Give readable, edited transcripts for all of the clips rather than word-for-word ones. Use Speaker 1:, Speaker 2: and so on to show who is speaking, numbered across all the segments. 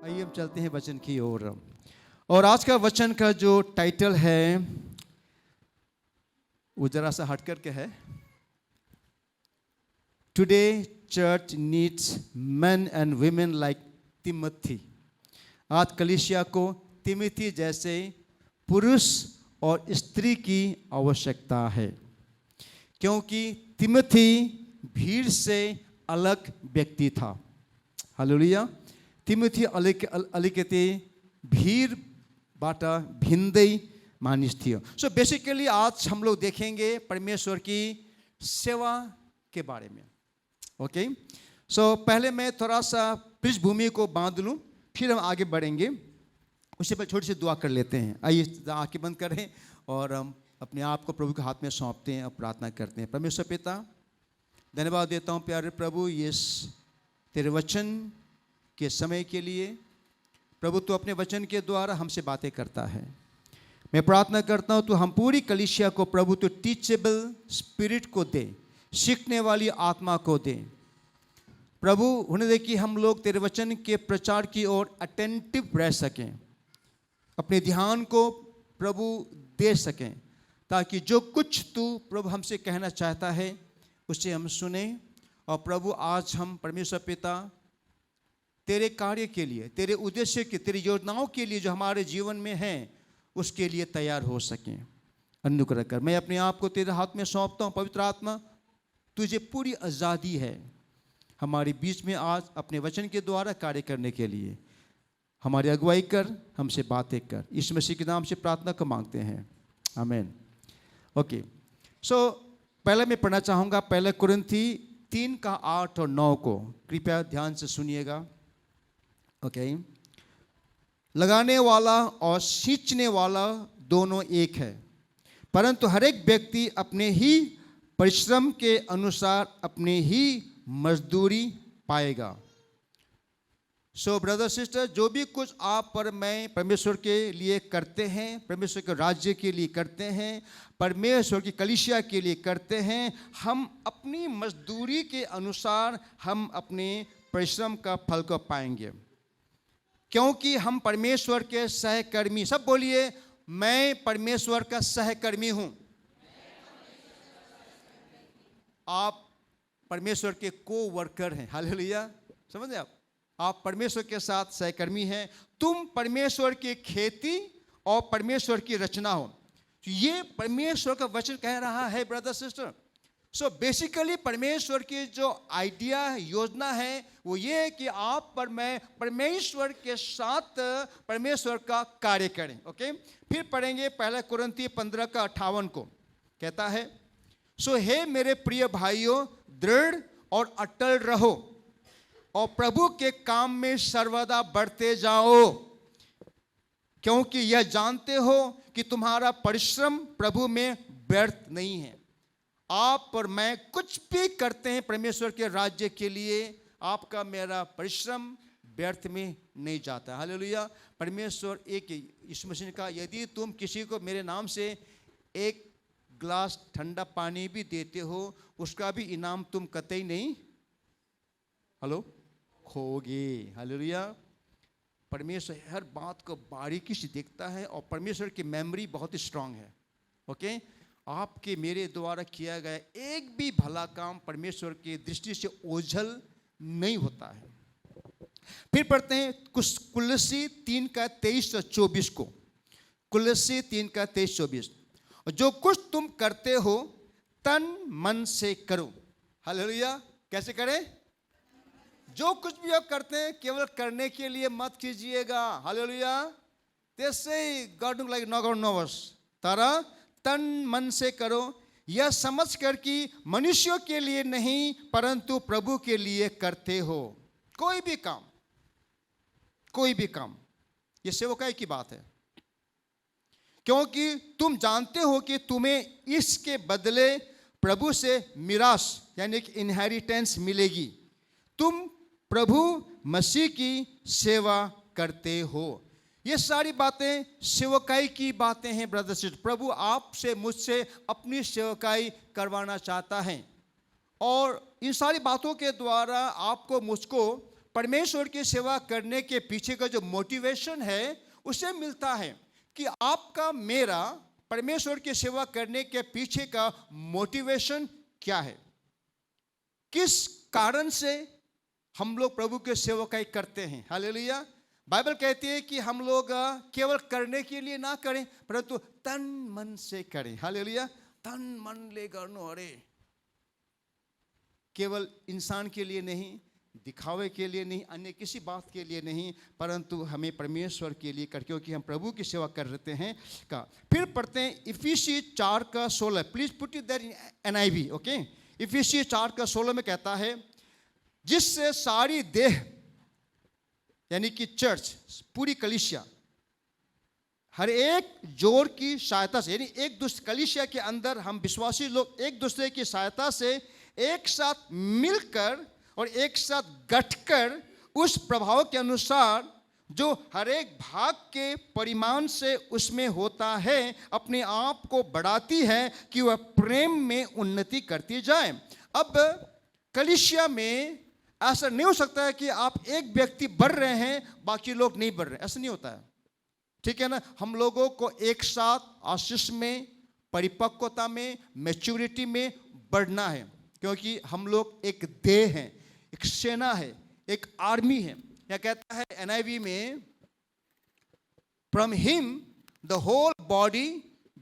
Speaker 1: आइए हम चलते हैं वचन की ओर। और आज का वचन का जो टाइटल है वो जरा सा हट करके है, today church needs main and women like Timothy. आज कलीसिया को तिमोथी जैसे पुरुष और स्त्री की आवश्यकता है, क्योंकि तिमोथी भीड़ से अलग व्यक्ति था। हालेलुया। तिमोथी अलिकति भीड़ बाटा भिन्दै मानिस थियो। सो बेसिकली आज हम लोग देखेंगे परमेश्वर की सेवा के बारे में। ओके, सो पहले मैं थोड़ा सा पृष्ठभूमि को बांध लूं, फिर हम आगे बढ़ेंगे। उससे पहले छोटी सी दुआ कर लेते हैं। आइए आंखें बंद करें और हम अपने आप को प्रभु के हाथ में सौंपते हैं और प्रार्थना करते हैं। परमेश्वर पिता, धन्यवाद देता हूँ प्यारे प्रभु इस तेरे वचन के समय के लिए। प्रभु तू अपने वचन के द्वारा हमसे बातें करता है। मैं प्रार्थना करता हूँ तू हम पूरी कलीसिया को प्रभु तो टीचेबल स्पिरिट को दे, सीखने वाली आत्मा को दे प्रभु। होने दे कि हम लोग तेरे वचन के प्रचार की ओर अटेंटिव रह सकें, अपने ध्यान को प्रभु दे सकें, ताकि जो कुछ तू प्रभु हमसे कहना चाहता है उसे हम सुने। और प्रभु आज हम परमेश्वर पिता तेरे कार्य के लिए, तेरे उद्देश्य के, तेरी योजनाओं के लिए जो हमारे जीवन में हैं उसके लिए तैयार हो सकें। अनुग्रह कर। मैं अपने आप को तेरे हाथ में सौंपता हूँ। पवित्र आत्मा, तुझे पूरी आज़ादी है हमारे बीच में आज अपने वचन के द्वारा कार्य करने के लिए। हमारी अगुवाई कर, हमसे बातें कर। यीशु मसीह के नाम से प्रार्थना को मांगते हैं, आमीन। ओके, सो पहले मैं पढ़ना चाहूँगा पहले कुरिन्थी 3:8 और 9 को। कृपया ध्यान से सुनिएगा। ओके, लगाने वाला और सींचने वाला दोनों एक है, परंतु हर एक व्यक्ति अपने ही परिश्रम के अनुसार अपने ही मजदूरी पाएगा। सो ब्रदर सिस्टर, जो भी कुछ आप पर मैं परमेश्वर के लिए करते हैं, परमेश्वर के राज्य के लिए करते हैं, परमेश्वर की कलीसिया के लिए करते हैं, हम अपनी मजदूरी के अनुसार हम अपने परिश्रम का फल को पाएंगे, क्योंकि हम परमेश्वर के सहकर्मी। सब बोलिए, मैं परमेश्वर का सहकर्मी हूं। आप परमेश्वर के को वर्कर हैं। हालेलुया। समझे आप परमेश्वर के साथ सहकर्मी हैं। तुम परमेश्वर की खेती और परमेश्वर की रचना हो। ये परमेश्वर का वचन कह रहा है ब्रदर सिस्टर। सो बेसिकली परमेश्वर की जो आइडिया है, योजना है, वो ये है कि आप पर मैं परमेश्वर के साथ परमेश्वर का कार्य करें। ओके, फिर पढ़ेंगे पहले कुरिन्थी 15:58 को। कहता है, सो हे मेरे प्रिय भाइयों, दृढ़ और अटल रहो और प्रभु के काम में सर्वदा बढ़ते जाओ, क्योंकि यह जानते हो कि तुम्हारा परिश्रम प्रभु में व्यर्थ नहीं है। आप और मैं कुछ भी करते हैं परमेश्वर के राज्य के लिए, आपका मेरा परिश्रम व्यर्थ में नहीं जाता। हालेलुया। परमेश्वर एक यीशु मसीह का, यदि तुम किसी को मेरे नाम से एक ग्लास ठंडा पानी भी देते हो, उसका भी इनाम तुम कतई नहीं खोगे। हालेलुया। परमेश्वर हर बात को बारीकी से देखता है और परमेश्वर की मेमोरी बहुत ही स्ट्रांग है। ओके, आपके मेरे द्वारा किया गया एक भी भला काम परमेश्वर की दृष्टि से ओझल नहीं होता है। फिर पढ़ते हैं कुलस्सी 3:23-24 को। कुलस्सी 3:23-24, और जो कुछ तुम करते हो तन मन से करो। हालेलुया। कैसे करें? जो कुछ भी आप करते हैं केवल करने के लिए मत कीजिएगा। हालेलुया। त्यसै गर्नु लागि नगर्नुहोस्, तर तन मन से करो, यह समझ कर कि मनुष्यों के लिए नहीं परंतु प्रभु के लिए करते हो। कोई भी काम, यह सेवकाई की बात है, क्योंकि तुम जानते हो कि तुम्हें इसके बदले प्रभु से मिरास यानी कि इनहेरिटेंस मिलेगी। तुम प्रभु मसीह की सेवा करते हो। ये सारी बातें सेवकाई की बातें हैं ब्रदर सिस्टर। प्रभु आपसे मुझसे अपनी सेवकाई करवाना चाहता है, और इन सारी बातों के द्वारा आपको मुझको परमेश्वर की सेवा करने के पीछे का जो मोटिवेशन है उसे मिलता है कि आपका मेरा परमेश्वर की सेवा करने के पीछे का मोटिवेशन क्या है, किस कारण से हम लोग प्रभु के सेवकाई करते हैं। हालेलुया। बाइबल कहती है कि हम लोग केवल करने के लिए ना करें परंतु तन मन से करें। हालेलुया। तन मन ले गर्नु अरे, केवल इंसान के लिए नहीं, दिखावे के लिए नहीं, अन्य किसी बात के लिए नहीं, परंतु हमें परमेश्वर के लिए कर, क्योंकि हम प्रभु की सेवा कर रहे हैं का। फिर पढ़ते हैं इफिसी 4:16। Please put it there in NIV। Okay, इफिसी 4:16 में कहता है, जिससे सारी देह यानी कि चर्च, पूरी कलीसिया, हर एक जोड़ की सहायता से, यानी एक दूसरे कलीसिया के अंदर हम विश्वासी लोग एक दूसरे की सहायता से एक साथ मिलकर और एक साथ गठकर उस प्रभाव के अनुसार जो हर एक भाग के परिमाण से उसमें होता है, अपने आप को बढ़ाती है कि वह प्रेम में उन्नति करती जाए। अब कलीसिया में ऐसा नहीं हो सकता है कि आप एक व्यक्ति बढ़ रहे हैं बाकी लोग नहीं बढ़ रहे, ऐसा नहीं होता है। ठीक है ना। हम लोगों को एक साथ आशीष में, परिपक्वता में, मैच्योरिटी में बढ़ना है, क्योंकि हम लोग एक देह हैं, एक सेना है, एक आर्मी है। यह कहता है NIV में, from him the whole body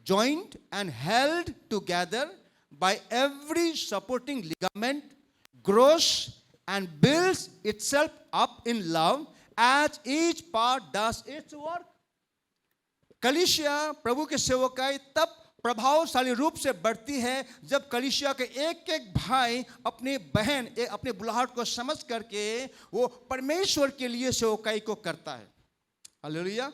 Speaker 1: joined and held together by every supporting ligament grows and builds itself up in love as each part does its work. कलीसिया प्रभु के सेवकाई तब प्रभावशाली रूप से बढ़ती है जब कलीसिया के एक एक भाई अपने बहन, अपने बुलाहट को समझ करके वो परमेश्वर के लिए सेवकाई को करता है। हालेलुया।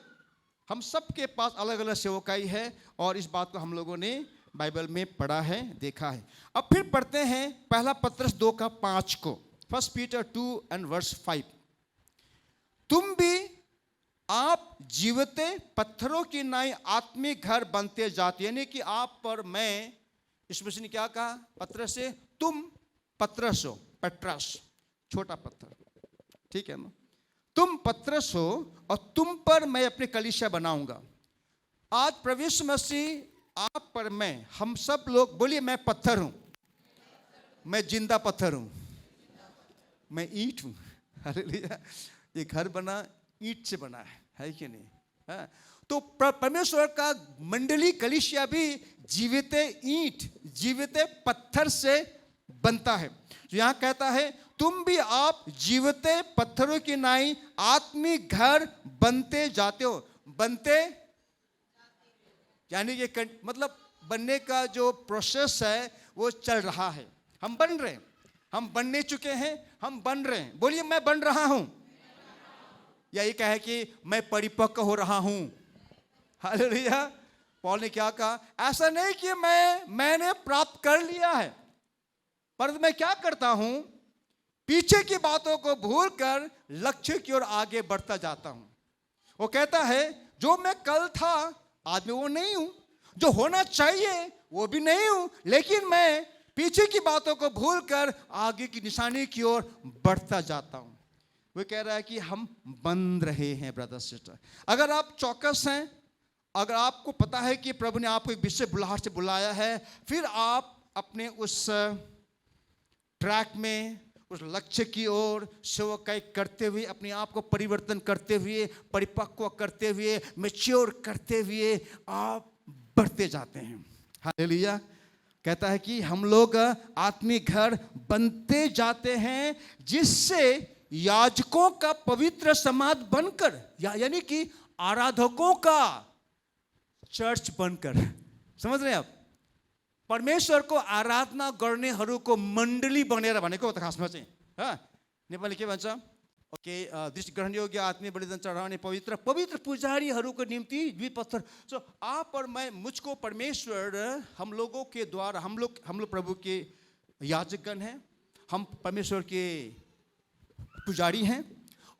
Speaker 1: हम सब के पास अलग अलग सेवकाई है और इस बात को हम लोगों ने बाइबल में पढ़ा है, देखा है। अब फिर पढ़ते हैं पहला पत्रस 2:5 को, 1 Peter 2:5। तुम भी आप जीवते पत्थरों की नाई आत्मिक घर बनते जाते, यानी कि आप पर मैं, इसमें से क्या कहा, पत्रस से तुम पत्रस हो, पत्रस छोटा पत्थर, ठीक है ना, तुम पत्रस हो और तुम पर मैं अपने कलीसिया बनाऊंगा। आज प्रभु यीशु मसीह आप पर मैं, हम सब लोग बोलिए मैं पत्थर हूं, मैं जिंदा पत्थर हूं, मैं ईंट हूं। हालेलुया। ये घर बना ईंट से बना है कि नहीं? है? तो परमेश्वर का मंडली कलीसिया भी जीवित ईंट, जीवित पत्थर से बनता है। तो यहां कहता है तुम भी आप जीवित पत्थरों की नाई आत्मिक घर बनते जाते हो। बनते यानी कि मतलब बनने का जो प्रोसेस है वो चल रहा है। हम बन रहे हैं, हम बनने चुके हैं, हम बन रहे हैं। बोलिए मैं बन रहा हूं, या ये कहे कि मैं परिपक्व हो रहा हूं। हालेलुया। पौल ने क्या कहा, ऐसा नहीं कि मैंने प्राप्त कर लिया है, पर मैं क्या करता हूं, पीछे की बातों को भूलकर लक्ष्य की ओर आगे बढ़ता जाता हूं। वो कहता है जो मैं कल था आज मैं वो नहीं हूं, जो होना चाहिए वो भी नहीं हूं, लेकिन मैं पीछे की बातों को भूलकर आगे की निशानी की ओर बढ़ता जाता हूं। वो कह रहा है कि हम बन रहे हैं ब्रदर सिस्टर। अगर आप चौकस हैं, अगर आपको पता है कि प्रभु ने आपको एक विशेष बुलाहट से बुलाया है, फिर आप अपने उस ट्रैक में, उस लक्ष्य की ओर सेवकाई करते हुए, अपने आप को परिवर्तन करते हुए, परिपक्व करते हुए, मैच्योर करते हुए आप बढ़ते जाते हैं। हालेलुया। कहता है कि हम लोग आत्मिक घर बनते जाते हैं, जिससे याजकों का पवित्र समाज बनकर, यानी कि आराधकों का चर्च बनकर, समझ रहे हैं आप, परमेश्वर को आराधना गर्नेहरूको मण्डली बनेर भनेको खासमा चाहिँ, नेपाली के भन्छ, ओके, दृष्टि ग्रहण योग्य आत्मीय बलिदान चढ़ाने पवित्र पवित्र पुजारीहरूको निम्ति द्विपत्थर। सो आप और मैं, मुझको परमेश्वर हम लोगों के द्वारा, हम लोग प्रभु के याजकगण हैं, हम परमेश्वर के पुजारी हैं,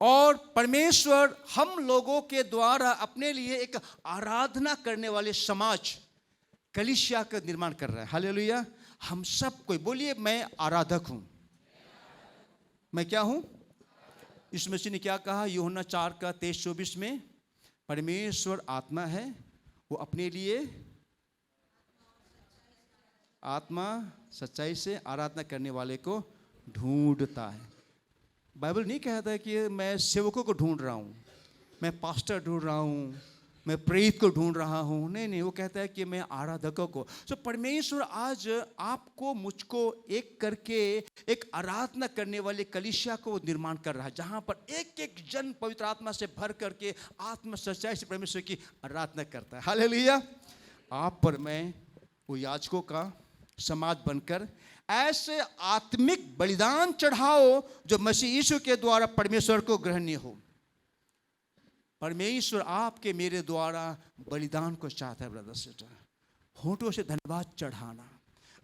Speaker 1: और परमेश्वर हम लोगों के द्वारा अपने लिए एक आराधना करने वाले समाज कलीसिया का निर्माण कर रहा है। हालेलुया। हम सब कोई बोलिए मैं आराधक हूं। मैं क्या हूं? यीशु मसीह ने क्या कहा यूहन्ना 4:23-24 में? परमेश्वर आत्मा है, वो अपने लिए आत्मा सच्चाई से आराधना करने वाले को ढूंढता है। बाइबल नहीं कहता है कि मैं सेवकों को ढूंढ रहा हूँ, मैं पास्टर ढूंढ रहा हूँ, मैं प्रेरित को ढूंढ रहा हूँ। नहीं नहीं, वो कहता है कि मैं आराधकों को। सो परमेश्वर आज आपको मुझको एक करके एक आराधना करने वाले कलीसिया को निर्माण कर रहा है, जहाँ पर एक एक जन पवित्र आत्मा से भर करके आत्म सच्चाई से परमेश्वर की आराधना करता है। हालेलुया। आप पर मैं वो याजकों का समाज बनकर ऐसे आत्मिक बलिदान चढ़ाओ जो मसीह यीशु के द्वारा परमेश्वर को ग्रहणीय हो। परमेश्वर आपके मेरे द्वारा बलिदान को चाहता है ब्रदर सिस्टर। होठों से धन्यवाद चढ़ाना,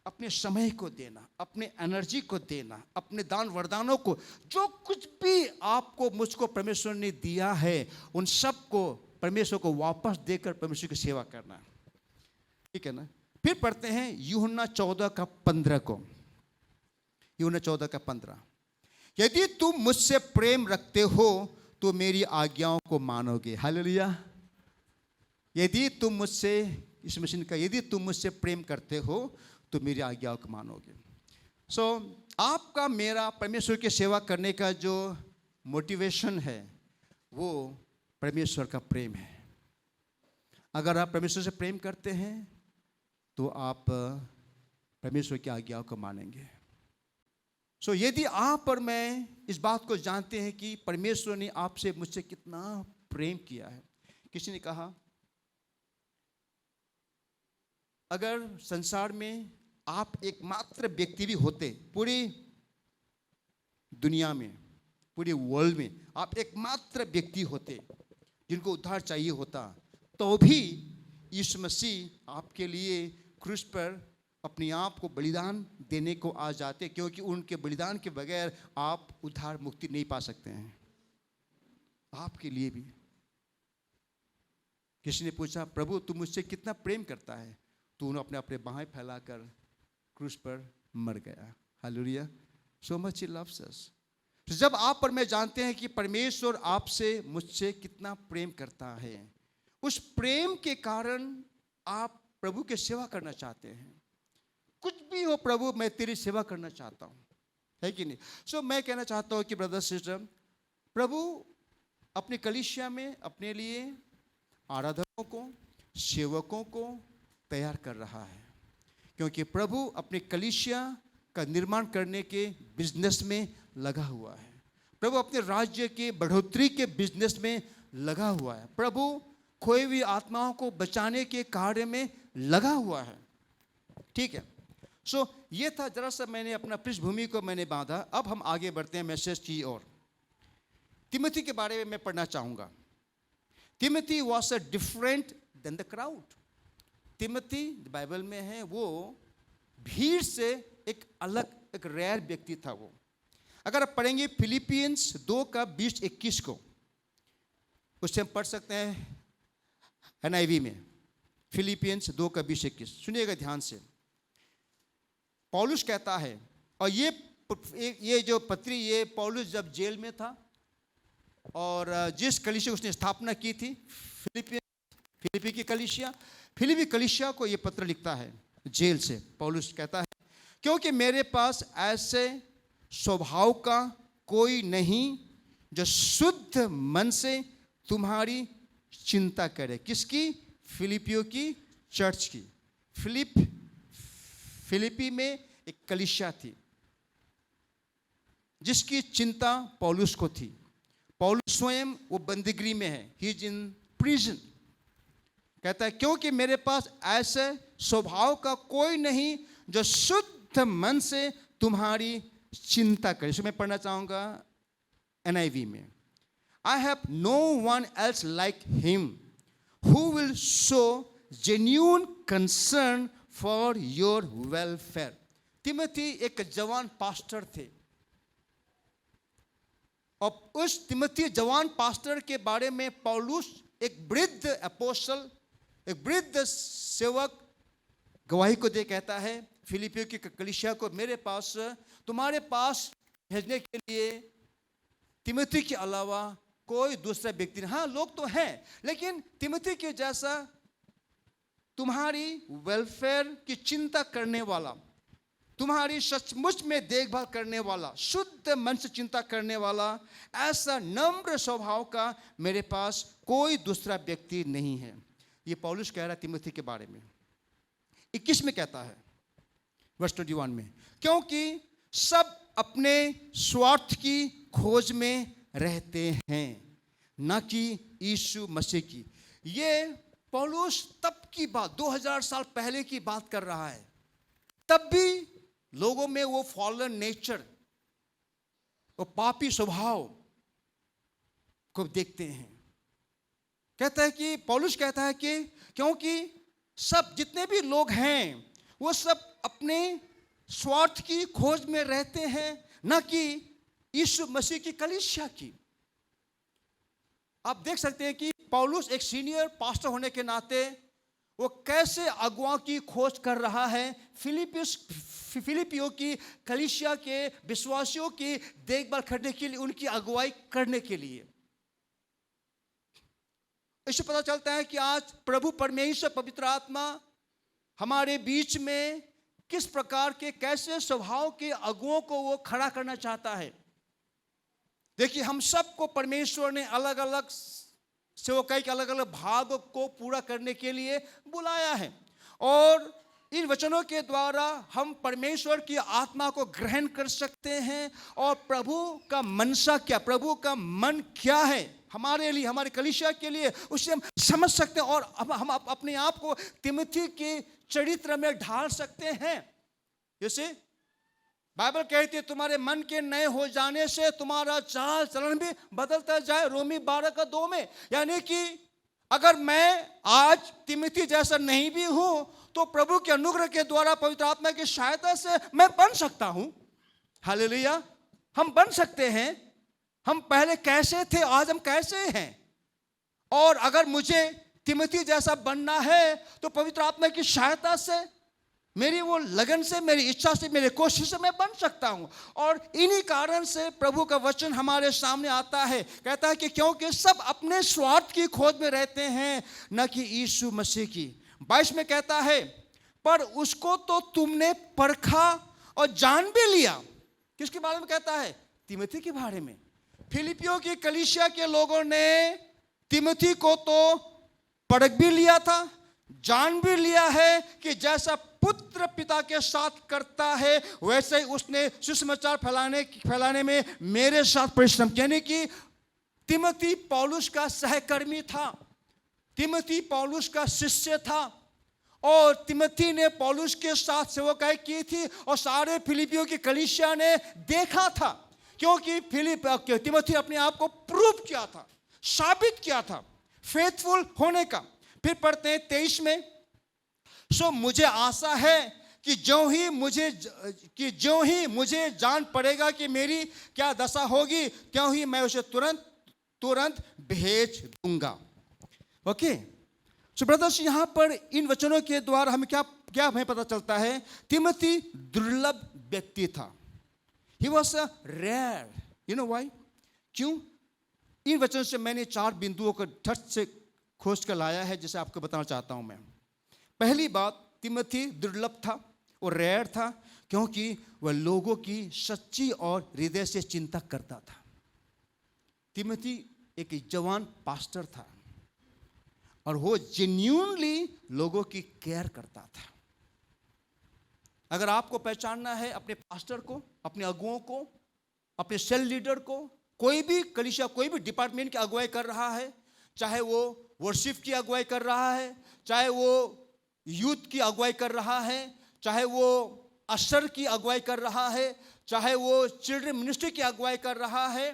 Speaker 1: अपने समय को देना, अपने एनर्जी को देना, अपने दान वरदानों को, जो कुछ भी आपको मुझको परमेश्वर ने दिया है उन सब को परमेश्वर को वापस देकर परमेश्वर की सेवा करना। ठीक है ना। फिर पढ़ते हैं यूहन्ना 14:15 को। यूहन्ना 14:15, यदि तुम मुझसे प्रेम रखते हो तो मेरी आज्ञाओं को मानोगे। हालेलुया। यदि तुम मुझसे, इस मसीह का, यदि तुम मुझसे प्रेम करते हो तो मेरी आज्ञाओं को मानोगे। सो आपका मेरा परमेश्वर की सेवा करने का जो मोटिवेशन है वो परमेश्वर का प्रेम है। अगर आप परमेश्वर से प्रेम करते हैं तो आप परमेश्वर की आज्ञाओं को मानेंगे। सो यदि आप और मैं इस बात को जानते हैं कि परमेश्वर ने आपसे मुझसे कितना प्रेम किया है। किसी ने कहा अगर संसार में आप एकमात्र व्यक्ति भी होते, पूरी दुनिया में, पूरे वर्ल्ड में आप एकमात्र व्यक्ति होते जिनको उद्धार चाहिए होता, तो भी यीशु मसीह आपके लिए क्रूस पर अपने आप को बलिदान देने को आ जाते, क्योंकि उनके बलिदान के बगैर आप उद्धार मुक्ति नहीं पा सकते हैं। आपके लिए भी किसी ने पूछा प्रभु तू मुझसे कितना प्रेम करता है, तो उन्होंने अपने अपने बाहें फैलाकर क्रूस पर मर गया। Hallelujah. So much he loves अस। जब आप और मैं जानते हैं कि परमेश्वर आपसे मुझसे कितना प्रेम करता है, उस प्रेम के कारण आप प्रभु की सेवा करना चाहते हैं। कुछ भी हो प्रभु मैं तेरी सेवा करना चाहता हूँ, है कि नहीं। सो मैं कहना चाहता हूँ कि ब्रदर सिस्टर, प्रभु अपने कलीसिया में अपने लिए आराधकों को, सेवकों को तैयार कर रहा है, क्योंकि प्रभु अपने कलीसिया का निर्माण करने के बिजनेस में लगा हुआ है। प्रभु अपने राज्य के बढ़ोतरी के बिजनेस में लगा हुआ है। प्रभु खोई हुई आत्माओं को बचाने के कार्य में लगा हुआ है। ठीक है। सो ये था जरा सा मैंने अपना पृष्ठभूमि को मैंने बांधा। अब हम आगे बढ़ते हैं मैसेज की ओर। तिमोथी के बारे में मैं पढ़ना चाहूंगा। Timothy was a different than the crowd. Timothy Bible में है वो भीड़ से एक अलग, एक रेयर व्यक्ति था वो। अगर आप पढ़ेंगे फिलिपियंस 2:20-21 को, उससे हम पढ़ सकते हैं NIV में। फिलिपियंस 2:20-21 सुनिएगा ध्यान से। पौलुस कहता है, और ये जो पत्री, ये पौलुस जब जेल में था और जिस कलीसिया उसने स्थापना की थी, फिलिपी की कलीसिया, फिलिपी कलीसिया को ये पत्र लिखता है जेल से। पौलुस कहता है क्योंकि मेरे पास ऐसे स्वभाव का कोई नहीं जो शुद्ध मन से तुम्हारी चिंता करे। किसकी? फिलिपियों की चर्च की। फिलिपी में एक कलीसिया थी जिसकी चिंता पौलुस को थी। पौलुस स्वयं वो बंदीगृह में है, ही इज इन प्रिजन। कहता है क्योंकि मेरे पास ऐसे स्वभाव का कोई नहीं जो शुद्ध मन से तुम्हारी चिंता करे। इसमें मैं पढ़ना चाहूंगा NIV में। I have no one else like him who will show genuine concern for your welfare. Timothy एक जवान पास्टर थे और उस तिमोथी जवान पास्टर के बारे में पौलुस एक वृद्ध अपोस्टल, एक वृद्ध सेवक गवाही को दे कहता है फिलिपियों की कलीसिया को, मेरे पास, तुम्हारे पास भेजने के लिए तिमोथी के अलावा कोई दूसरा व्यक्ति नहीं। हाँ, लोग तो हैं, लेकिन तिमोथी के जैसा तुम्हारी वेलफेयर की चिंता करने वाला, तुम्हारी सचमुच में देखभाल करने वाला, शुद्ध मन से चिंता करने वाला, ऐसा नम्र स्वभाव का मेरे पास कोई दूसरा व्यक्ति नहीं है। ये पौलुस कह रहा है तिमोथी के बारे में। 21 में कहता है, वर्ष 21 में, क्योंकि सब अपने स्वार्थ की खोज में रहते हैं, न कि यीशु मसीह की। ये पौलुस तब की बात, 2000 साल पहले की बात कर रहा है। तब भी लोगों में वो फॉलन नेचर, वो पापी स्वभाव को देखते हैं। कहता है कि पौलुस कहता है कि क्योंकि सब जितने भी लोग हैं वो सब अपने स्वार्थ की खोज में रहते हैं, न कि यीशु मसीह की कलीसिया की। आप देख सकते हैं कि पौलुस एक सीनियर पास्टर होने के नाते वो कैसे अगुआ की खोज कर रहा है, फिलिपियों की कलीसिया के विश्वासियों की देखभाल करने के लिए, उनकी अगुवाई करने के लिए। इससे पता चलता है कि आज प्रभु परमेश्वर पवित्र आत्मा हमारे बीच में किस प्रकार के कैसे स्वभाव के अगुओं को वो खड़ा करना चाहता है। देखिए, हम सबको परमेश्वर ने अलग अलग सेवकाई के अलग अलग भाग को पूरा करने के लिए बुलाया है, और इन वचनों के द्वारा हम परमेश्वर की आत्मा को ग्रहण कर सकते हैं, और प्रभु का मनसा क्या, प्रभु का मन क्या है हमारे लिए, हमारे कलीसिया के लिए, उसे हम समझ सकते हैं, और हम अपने आप को तिमोथी के चरित्र में ढाल सकते हैं। जैसे बाइबल कहती है, तुम्हारे मन के नए हो जाने से तुम्हारा चाल चलन भी बदलता जाए, रोमी 12:2 में। यानी कि अगर मैं आज तिमोथी जैसा नहीं भी हूं, तो प्रभु के अनुग्रह के द्वारा, पवित्र आत्मा की सहायता से मैं बन सकता हूं। हालेलुया, हम बन सकते हैं। हम पहले कैसे थे, आज हम कैसे हैं। और अगर मुझे तिमोथी जैसा बनना है, तो पवित्र आत्मा की सहायता से, मेरी वो लगन से, मेरी इच्छा से, मेरी कोशिश से मैं बन सकता हूं। और इन्हीं कारण से प्रभु का वचन हमारे सामने आता है, कहता है कि क्योंकि सब अपने स्वार्थ की खोज में रहते हैं, न कि यीशु मसीह की। 22 में कहता है, पर उसको तो तुमने परखा और जान भी लिया। किसके बारे में कहता है? तिमोथी के बारे में। फिलिपियों की कलीसिया के लोगों ने तिमोथी को तो परख भी लिया था, जान भी लिया है कि जैसा पुत्र पिता के साथ करता है, वैसे ही उसने सुसमाचार फैलाने में मेरे साथ परिश्रम किया। यानी कि तिमोथी पौलुस का सहकर्मी था, तिमोथी पौलुस का शिष्य था, और तिमोथी ने पौलुस के साथ सेवकाई की थी, और सारे फिलिपियों की कलीसिया ने देखा था, क्योंकि तिमोथी अपने आप को प्रूव किया था, साबित किया था फेथफुल होने का। फिर पढ़ते हैं 23 में, सो मुझे आशा है कि ज्यों ही मुझे जान पड़ेगा कि मेरी क्या दशा होगी, त्यों ही मैं उसे तुरंत भेज दूंगा। ओके, सो ब्रदर्स, यहां पर इन वचनों के द्वारा हमें क्या हमें पता चलता है? तिमोथी दुर्लभ व्यक्ति था। He was a rare, you know why? क्यों? इन वचनों से मैंने 4 बिंदुओं को ठट से खोज कर लाया है, जिसे आपको बताना चाहता हूं मैं। पहली बात, तिमोथी दुर्लभ था और रेयर था, क्योंकि वह लोगों की सच्ची और हृदय से चिंता करता था। तिमोथी एक जवान पास्टर था, और वो जेन्युइनली लोगों की केयर करता था। अगर आपको पहचानना है अपने पास्टर को, अपने अगुओं को, अपने सेल लीडर को, कोई भी कलीसिया, कोई भी डिपार्टमेंट की अगुवाई कर रहा है, चाहे वो वर्शिप की अगुवाई कर रहा है, चाहे वो यूथ की अगुवाई कर रहा है, चाहे वो अशर की अगुवाई कर रहा है, चाहे वो चिल्ड्रन मिनिस्ट्री की अगुवाई कर रहा है,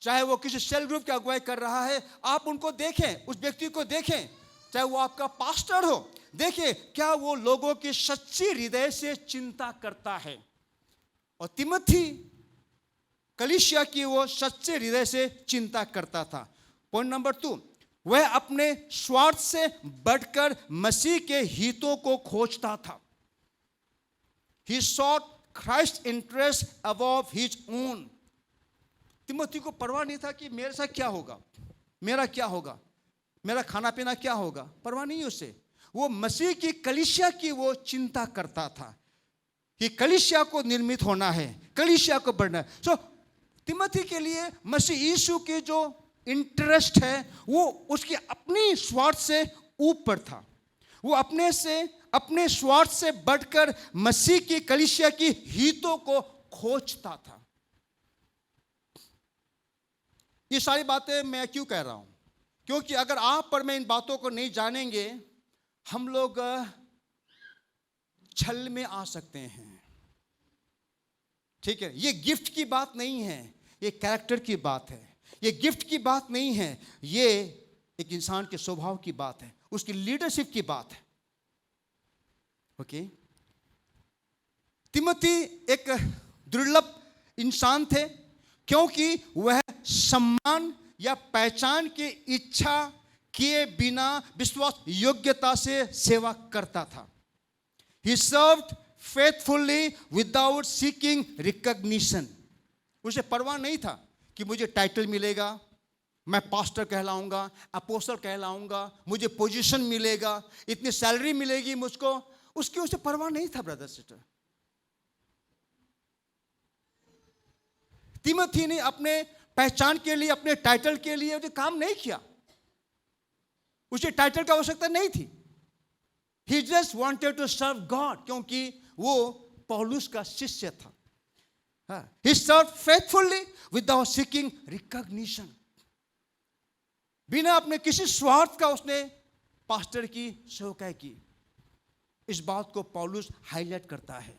Speaker 1: चाहे वो किसी सेल ग्रुप की अगुवाई कर रहा है, आप उनको देखें, उस व्यक्ति को देखें, चाहे वो आपका पास्टर हो, देखिए क्या वो लोगों की सच्ची हृदय से चिंता करता है। और तिमोथी कलीसिया की वो सच्चे हृदय से चिंता करता था। पॉइंट नंबर 2, वह अपने स्वार्थ से बढ़कर मसीह के हितों को खोजता था। He sought Christ's interest above his own. Timothy को परवाह नहीं था कि मेरे साथ क्या होगा, मेरा क्या होगा, मेरा खाना पीना क्या होगा, परवाह नहीं उसे। वो मसीह की कलीसिया की वो चिंता करता था कि कलीसिया को निर्मित होना है, कलीसिया को बढ़ना है। सो तिमोथी के लिए मसीह यीशु के जो इंटरेस्ट है वो उसकी अपनी स्वार्थ से ऊपर था। वो अपने स्वार्थ से बढ़कर मसीह की कलीसिया की हितों को खोजता था। ये सारी बातें मैं क्यों कह रहा हूं? क्योंकि अगर आप पर मैं इन बातों को नहीं जानेंगे, हम लोग छल में आ सकते हैं। ठीक है, ये गिफ्ट की बात नहीं है, ये कैरेक्टर की बात है। ये गिफ्ट की बात नहीं है, ये एक इंसान के स्वभाव की बात है, उसकी लीडरशिप की बात है। ओके, तिमोथी एक दुर्लभ इंसान थे क्योंकि वह सम्मान या पहचान की इच्छा किए बिना विश्वास योग्यता से सेवा करता था। He served faithfully without seeking recognition. उसे परवाह नहीं था कि मुझे टाइटल मिलेगा, मैं पास्टर कहलाऊंगा, अपोस्टल कहलाऊंगा, मुझे पोजीशन मिलेगा, इतनी सैलरी मिलेगी मुझको, उसकी उसे परवाह नहीं था। ब्रदर सिस्टर, तिमोथी ने अपने पहचान के लिए, अपने टाइटल के लिए उसे काम नहीं किया। उसे टाइटल की आवश्यकता नहीं थी। He just wanted to serve God, क्योंकि वो पौलुस का शिष्य था। He served faithfully without seeking recognition. बिना अपने किसी स्वार्थ का उसने पास्टर की सेवकाई की। इस बात को पौलुस हाईलाइट करता है।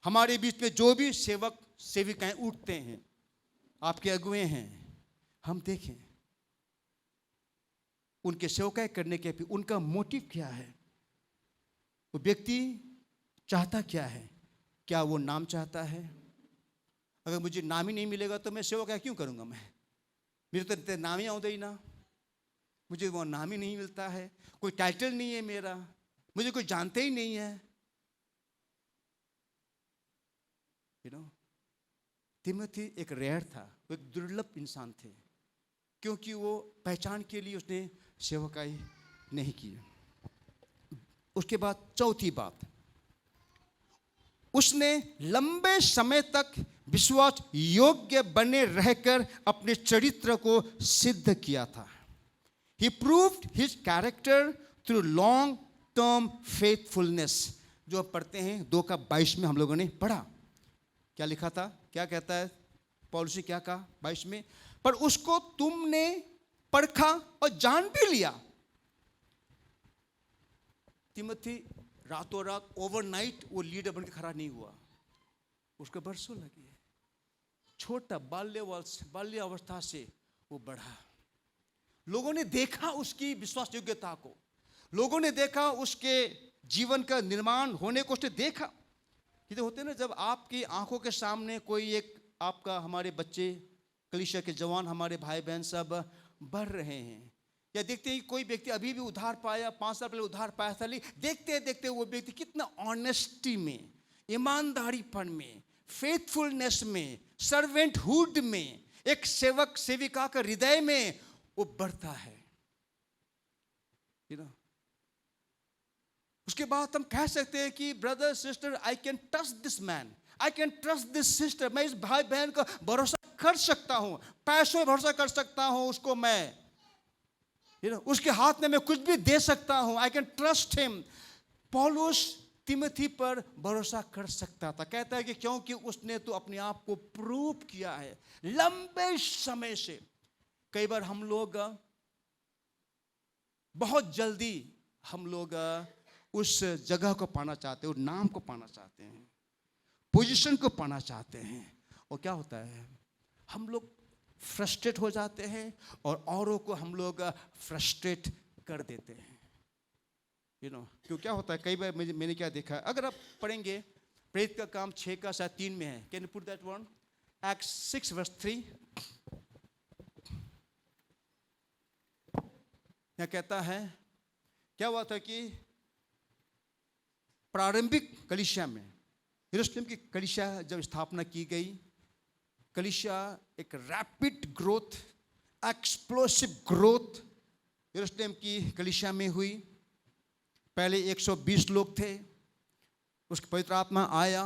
Speaker 1: हमारे बीच में जो भी सेवक सेविकाएं उठते हैं, आपके अगुए हैं, हम देखें उनके सेवकाई करने के भी उनका मोटिव क्या है, वो व्यक्ति चाहता क्या है। क्या वो नाम चाहता है? अगर मुझे नाम ही नहीं मिलेगा तो मैं सेवकाई क्यों करूंगा? मेरे तो नाम ही आउंदा ही ना, मुझे वो नाम ही नहीं मिलता है, कोई टाइटल नहीं है मेरा, मुझे कोई जानते ही नहीं है। तिमोथी एक रेयर था, वो एक दुर्लभ इंसान थे क्योंकि वो पहचान के लिए उसने सेवकाई नहीं की। उसके बाद चौथी बात, उसने लंबे समय तक विश्वास योग्य बने रहकर अपने चरित्र को सिद्ध किया था। He proved his character through long term faithfulness. जो आप पढ़ते हैं 2:22 में हम लोगों ने पढ़ा, क्या लिखा था, क्या कहता है पौलुस ने, क्या कहा 22 में? पर उसको तुमने परखा और जान भी लिया। तिमोथी रातों रात ओवरनाइट वो लीडर बनकर खड़ा नहीं हुआ, उसको बरसों लगे। छोटा बाल्यावस्था से वो बढ़ा। लोगों ने देखा उसकी विश्वास योग्यता को, लोगों ने देखा उसके जीवन का निर्माण होने को, उसने देखा। ये तो होते हैं ना, जब आपकी आंखों के सामने कोई एक आपका, हमारे बच्चे कलीसिया के जवान, हमारे भाई बहन सब बढ़ रहे हैं, या देखते हैं कोई व्यक्ति अभी भी उधार पाया, 5 साल पहले उधार पाया था, लेकिन देखते देखते वो व्यक्ति कितना ऑनेस्टी में, ईमानदारीपन में, फेथफुलनेस में, सर्वेंटहुड में, एक सेवक सेविका का हृदय में वो बढ़ता है। उसके बाद हम कह सकते हैं कि brother sister, I can trust this man, I can trust this sister, मैं इस भाई बहन का भरोसा कर सकता हूं, पैसों में भरोसा कर सकता हूं उसको, मैं उसके हाथ में मैं कुछ भी दे सकता हूं, आई कैन ट्रस्ट हिम। पौलुस तिमोथी पर भरोसा कर सकता था। कहता है कि क्योंकि उसने तो अपने आप को प्रूव किया है लंबे समय से। कई बार हम लोग बहुत जल्दी हम लोग उस जगह को पाना चाहते हैं, उस नाम को पाना चाहते हैं, पोजीशन को पाना चाहते हैं, और क्या होता है, हम लोग फ्रस्ट्रेट हो जाते हैं और औरों को हम लोग फ्रस्ट्रेट कर देते हैं। क्यों क्या होता है, कई बार मैंने क्या देखा है, अगर आप पढ़ेंगे प्रेरित का काम 6:3 में है, can you put that one, Acts 6:3, क्या कहता है, क्या हुआ था कि प्रारंभिक कलीसिया में, यरूशलेम की कलीसिया जब स्थापना की गई कलीसिया एक रैपिड ग्रोथ, एक्सप्लोसिव ग्रोथ यरूशलेम की कलीसिया में हुई। पहले 120 लोग थे, उसके पवित्र आत्मा आया,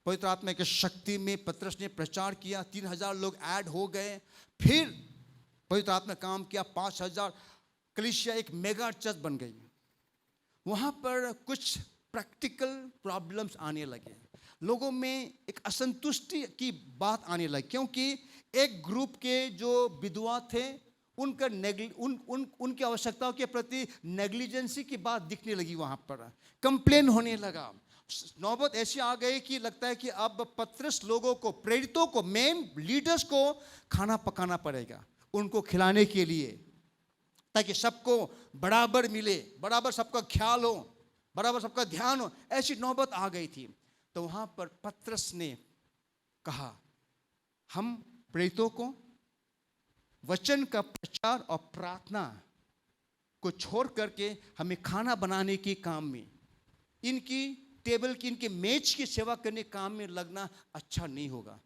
Speaker 1: पवित्र आत्मा की शक्ति में पतरस ने प्रचार किया, 3000 लोग ऐड हो गए। फिर पवित्र आत्मा काम किया, 5000, कलीसिया एक मेगा चर्च बन गई। वहाँ पर कुछ प्रैक्टिकल प्रॉब्लम्स आने लगे, लोगों में एक असंतुष्टि की बात आने लगी, क्योंकि एक ग्रुप के जो विधवा थे उनका उनकी आवश्यकताओं के प्रति नेग्लिजेंसी की बात दिखने लगी, वहाँ पर कंप्लेन होने लगा। नौबत ऐसी आ गई कि लगता है कि अब पतरस लोगों को, प्रेरितों को, मेन लीडर्स को खाना पकाना पड़ेगा उनको खिलाने के लिए, ताकि सबको बराबर मिले, बराबर सबका ख्याल हो, बराबर सबका ध्यान हो। ऐसी नौबत आ गई थी। तो वहां पर पतरस ने कहा, हम प्रेरितों को वचन का प्रचार और प्रार्थना को छोड़ करके हमें खाना बनाने के काम में, इनकी टेबल की, इनके मेज की सेवा करने काम में लगना अच्छा नहीं होगा।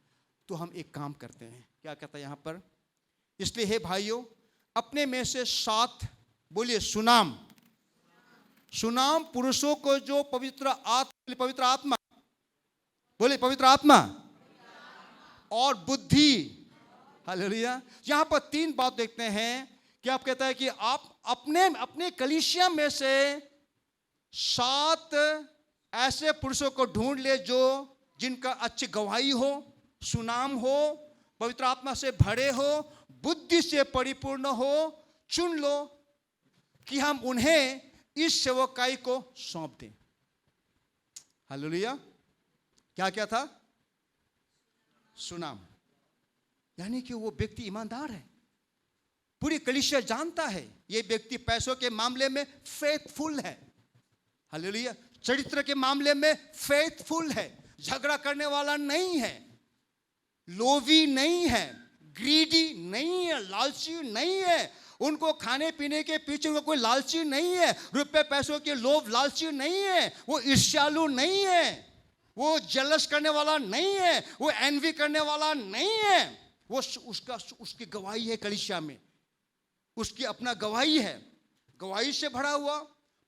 Speaker 1: तो हम एक काम करते हैं, क्या कहता है यहां पर, इसलिए हे भाइयों, अपने में से 7, बोलिए सुनाम, सुनाम पुरुषों को जो पवित्र आत्मा, बोलिए पवित्र आत्मा और बुद्धि, हालेलुया। यहां पर 3 बात देखते हैं कि आप कहता है कि आप अपने कलीसिया में से 7 ऐसे पुरुषों को ढूंढ ले जो जिनका अच्छी गवाही हो, सुनाम हो, पवित्र आत्मा से भरे हो, बुद्धि से परिपूर्ण हो, चुन लो कि हम उन्हें इस सेवकाई को सौंप दें। हालेलुया। क्या क्या था? सुनाम, यानी कि वो व्यक्ति ईमानदार है, पूरी कलीसिया जानता है ये व्यक्ति पैसों के मामले में फेथफुल है, हालेलुया, चरित्र के मामले में फेथफुल है, झगड़ा करने वाला नहीं है, लोभी नहीं है, ग्रीडी नहीं है, लालची नहीं है, उनको खाने पीने के पीछे उनको कोई लालची नहीं है, रुपए पैसों के लोभ लालची नहीं है, वो ईर्ष्यालु नहीं है, वो जेलस करने वाला नहीं है, वो एनवी करने वाला नहीं है। वो उसकी गवाही है कलीसिया में, उसकी अपना गवाही है, गवाही से भरा हुआ,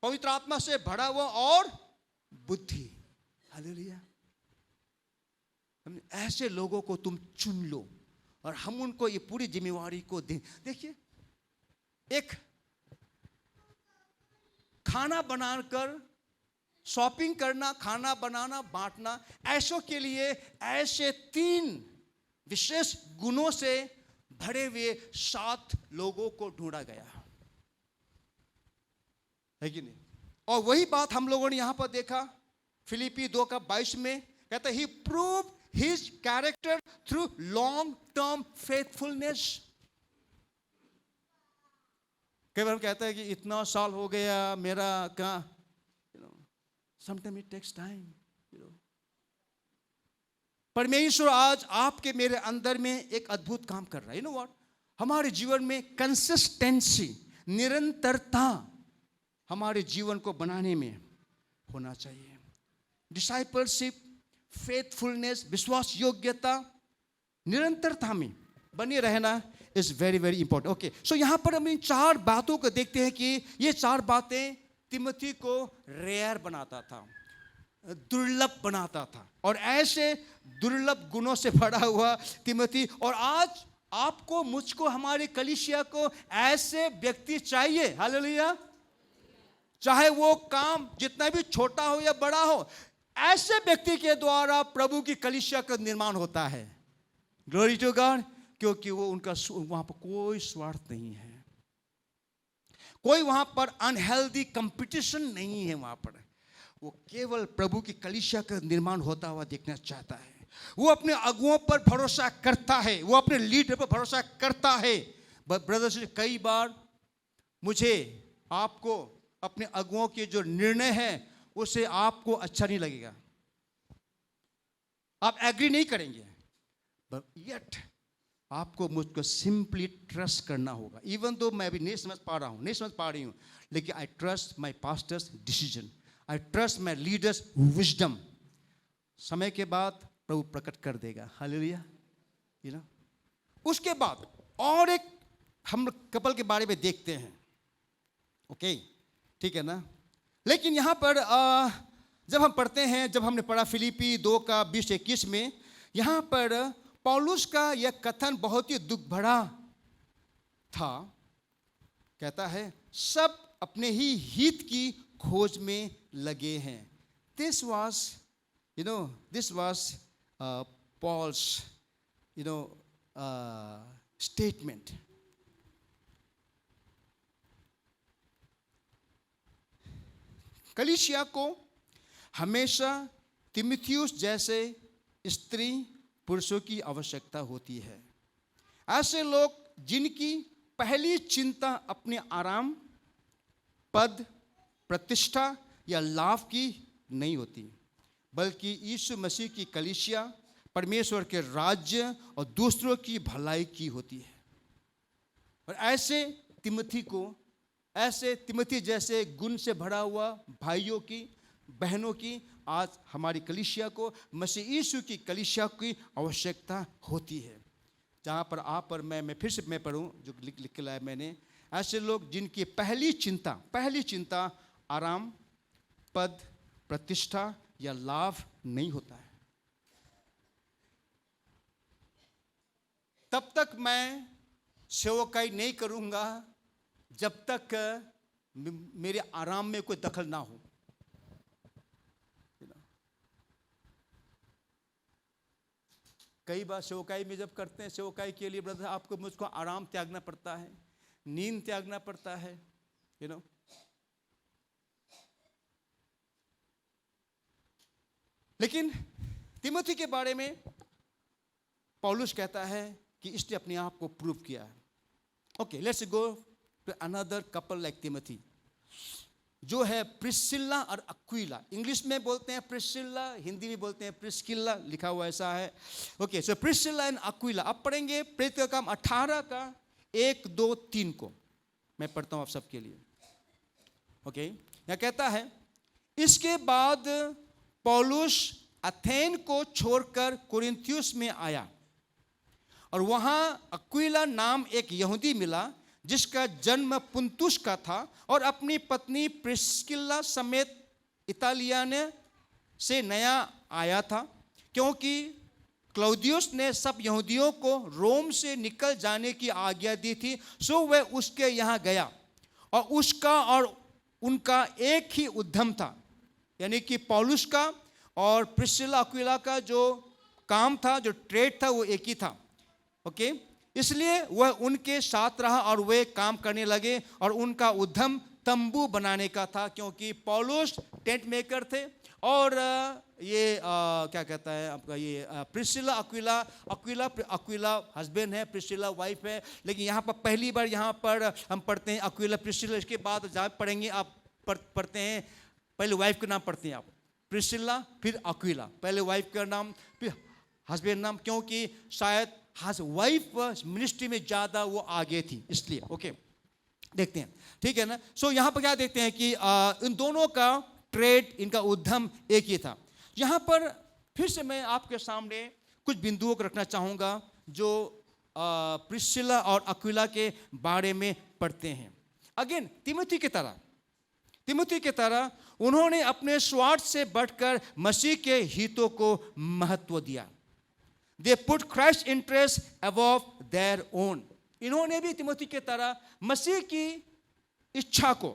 Speaker 1: पवित्र आत्मा से भरा हुआ और बुद्धि, हालेलुया। ऐसे लोगों को तुम चुन लो और हम उनको ये पूरी जिम्मेवारी को दें। देखिए, एक खाना बनाकर शॉपिंग करना, खाना बनाना, बांटना, ऐसों के लिए ऐसे 3 विशेष गुणों से भरे हुए 7 लोगों को ढूंढा गया है कि नहीं? और वही बात हम लोगों ने यहां पर देखा फिलिपी 2:22 में, कहता है ही prove his character through long term faithfulness. कई बार हम कहते हैं कि इतना साल हो गया मेरा, क्या, समटाइम इट टेक्स टाइम। परमेश्वर आज आपके मेरे अंदर में एक अद्भुत काम कर रहा है। यू नो व्हाट, हमारे जीवन में कंसिस्टेंसी, निरंतरता हमारे जीवन को बनाने में होना चाहिए। डिसाइपलशिप, फेथफुलनेस, विश्वास योग्यता, निरंतरता में बने रहना is very very important. Okay, so यहां पर हम इन 4 बातों को देखते हैं कि ये 4 बातें तिमोथी को रेयर बनाता था, दुर्लभ बनाता था, और ऐसे दुर्लभ गुणों से भरा हुआ तिमोथी, और आज आपको, मुझको, हमारे कलीसिया को ऐसे व्यक्ति चाहिए, हालेलुया। चाहे वो काम जितना भी छोटा हो या बड़ा हो, ऐसे व्यक्ति के द्वारा प्रभु की कलीसिया का निर्माण होता है। ग्लोरी टू गॉड, क्योंकि वो उनका वहां पर कोई स्वार्थ नहीं है, कोई वहां पर अनहेल्दी कंपटीशन नहीं है, वहां पर वो केवल प्रभु की कलीसिया का निर्माण होता हुआ देखना चाहता है। वो अपने अगुओं पर भरोसा करता है, वो अपने लीडर पर भरोसा करता है। ब्रदर्स, कई बार मुझे, आपको अपने अगुओं के जो निर्णय है उसे आपको अच्छा नहीं लगेगा, आप एग्री नहीं करेंगे, बट येट आपको मुझको सिंपली ट्रस्ट करना होगा। इवन दो मैं अभी नहीं समझ पा रही हूं, लेकिन I trust my pastors decision, I trust my leaders wisdom. समय के बाद प्रभु प्रकट कर देगा, हालेलुया। उसके बाद और एक हम कपल के बारे में देखते हैं, ओके, ठीक है ना। लेकिन यहाँ पर जब हम पढ़ते हैं, जब हमने पढ़ा फिलिपी 2:20-21 में, यहाँ पर पौलुस का यह कथन बहुत ही दुख भरा था। कहता है सब अपने ही हित की खोज में लगे हैं। This was Paul's statement. कलीसिया को हमेशा तीमुथियुस जैसे स्त्री पुरुषों की आवश्यकता होती है। ऐसे लोग जिनकी पहली चिंता अपने आराम, पद, प्रतिष्ठा या लाभ की नहीं होती, बल्कि यीशु मसीह की कलीसिया, परमेश्वर के राज्य और दूसरों की भलाई की होती है। और ऐसे तिमुथी जैसे गुण से भरा हुआ भाइयों की, बहनों की आज हमारी कलीसिया को, मसीह यीशु की कलीसिया की आवश्यकता होती है। जहाँ पर आप और मैं फिर से मैं पढ़ूँ जो लिख के लाया मैंने, ऐसे लोग जिनकी पहली चिंता आराम, पद, प्रतिष्ठा या लाभ नहीं होता है। तब तक मैं सेवकाई नहीं करूँगा जब तक मेरे आराम में कोई दखल ना हो। कई बार सेवकाई में जब करते हैं, सेवकाई के लिए ब्रदर आपको मुझको आराम त्यागना पड़ता है, नींद त्यागना पड़ता है, लेकिन तिमुथी के बारे में पौलुस कहता है कि इसने अपने आप को प्रूव किया है। Okay, let's go to another couple like Timothy, जो है प्रिस्किल्ला और अक्विला। इंग्लिश में बोलते हैं प्रिस्किल्ला, हिंदी में बोलते हैं प्रिस्किल्ला, लिखा हुआ ऐसा है। Okay, so Priscilla and Aquila. अब पढ़ेंगे प्रेरित का काम 18 का 1, 2, 3 को। मैं पढ़ता हूं आप सबके लिए। ओके, यह कहता है, इसके बाद पौलुस अथेन को छोड़कर कुरिन्थियुस में आया और वहां अक्विला नाम एक यहूदी मिला जिसका जन्म पुंतुस का था और अपनी पत्नी प्रिस्किल्ला समेत इतालियाने से नया आया था, क्योंकि क्लौदियुस ने सब यहूदियों को रोम से निकल जाने की आज्ञा दी थी। सो वह उसके यहाँ गया और उसका और उनका एक ही उद्यम था, यानी कि पौलुस का और प्रिस्किल्ला अक्विला का जो काम था, जो ट्रेड था, वो एक ही था। ओके, इसलिए वह उनके साथ रहा और वे काम करने लगे और उनका उद्यम तंबू बनाने का था, क्योंकि पौलुस टेंट मेकर थे और ये क्या कहता है आपका ये प्रिस्किल्ला अक्विला हस्बैंड है, प्रिस्किल्ला वाइफ है। लेकिन यहाँ पर पहली बार यहाँ पर हम पढ़ते हैं अक्विला प्रिस्किल्ला, इसके बाद जहाँ पढ़ेंगे आप पढ़ते हैं पहले वाइफ का नाम पढ़ते हैं आप, प्रिस्किल्ला फिर अक्विला, पहले वाइफ का नाम फिर हस्बैंड नाम, क्योंकि शायद वाइफ मिनिस्ट्री में ज्यादा वो आगे थी इसलिए। ओके, देखते हैं, ठीक है ना। सो यहाँ पर क्या देखते हैं कि इन दोनों का ट्रेड, इनका उद्यम एक ही था। यहाँ पर फिर से मैं आपके सामने कुछ बिंदुओं को रखना चाहूँगा जो प्रिस्किल्ला और अक्विला के बारे में पढ़ते हैं। अगेन तिमुथी की तरह उन्होंने अपने स्वार्थ से बढ़कर मसीह के हितों को महत्व दिया। They put Christ's interest above their own. इन्होंने भी तिमुथी की तरह मसीह की इच्छा को,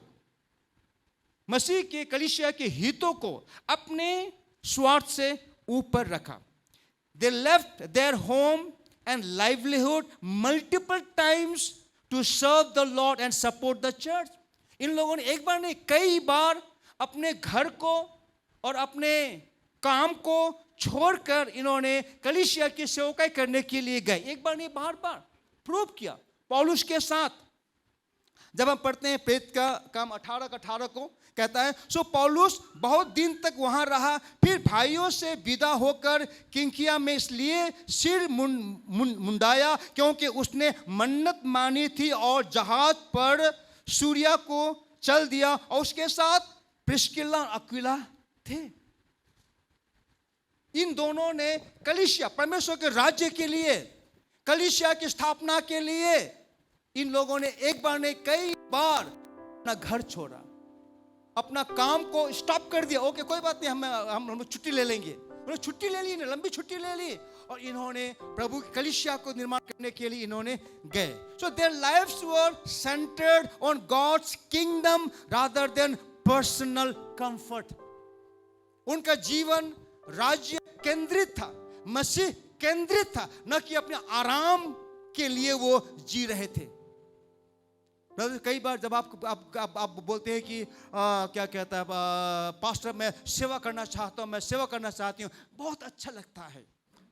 Speaker 1: मसीह के कलीसिया के हितों को अपने स्वार्थ से ऊपर रखा। They left their home and livelihood multiple times to serve the Lord and support the church. इन लोगों ने एक बार नहीं कई बार अपने घर को और अपने काम को छोड़कर इन्होंने कलीसिया की सेवकाई करने के लिए गए। एक बार नहीं, बार बार प्रूव किया पौलुस के साथ। जब हम पढ़ते हैं प्रेरित का काम 18 का 18 को, कहता है, सो पौलुस बहुत दिन तक वहां रहा, फिर भाइयों से विदा होकर किंकिया में इसलिए सिर मुंडाया क्योंकि उसने मन्नत मानी थी और जहाज पर सूरिया को चल दिया और उसके साथ प्रिस्किल्ला और अक्विला थे। इन दोनों ने कलीसिया, परमेश्वर के राज्य के लिए कलीसिया की स्थापना के लिए इन लोगों ने एक बार नहीं कई बार अपना घर छोड़ा, अपना काम को स्टॉप कर दिया। ओके कोई बात नहीं, हम छुट्टी ले लेंगे। उन्होंने छुट्टी ले ली, लंबी छुट्टी ले ली और इन्होंने प्रभु की कलीसिया को निर्माण करने के लिए इन्होंने गए। So their lives were centred on God's kingdom rather than personal comfort. उनका जीवन राज्य केंद्रित था, मसीह केंद्रित था, न कि अपने आराम के लिए वो जी रहे थे। कई बार जब आप बोलते हैं कि क्या कहता है पास्टर मैं सेवा करना चाहता हूं, मैं सेवा करना चाहती हूं, बहुत अच्छा लगता है,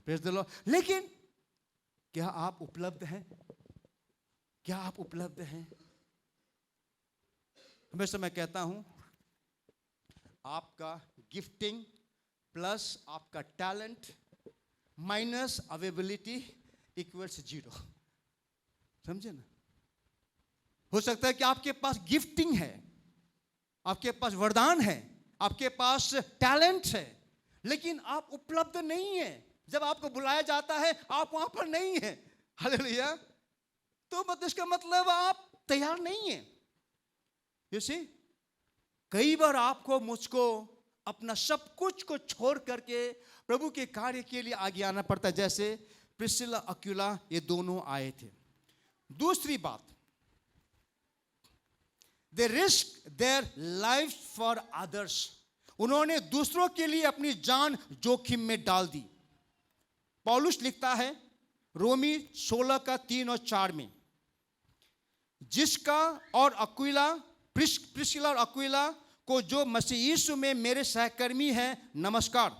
Speaker 1: प्रेज़ द लॉर्ड, लेकिन क्या आप उपलब्ध हैं? क्या आप उपलब्ध हैं? हमेशा मैं कहता हूं आपका गिफ्टिंग प्लस आपका टैलेंट माइनस अवेलेबिलिटी इक्वल्स 0। समझे ना? हो सकता है कि आपके पास गिफ्टिंग है, आपके पास वरदान है, आपके पास टैलेंट है, लेकिन आप उपलब्ध नहीं है। जब आपको बुलाया जाता है आप वहां पर नहीं है। हालेलुया। तो मतलब इसका मतलब आप तैयार नहीं है। You see? कई बार आपको मुझको अपना सब कुछ को छोड़ करके प्रभु के कार्य के लिए आगे आना पड़ता है, जैसे प्रिस्किला अक्विला ये दोनों आए थे। दूसरी बात, they risk their lives for others। उन्होंने दूसरों के लिए अपनी जान जोखिम में डाल दी। पौलुस लिखता है रोमी 16 का 3 और 4 में, जिसका और अक्विला प्रिस्किला और अक्विला को जो मसीह यीशु में मेरे सहकर्मी हैं नमस्कार।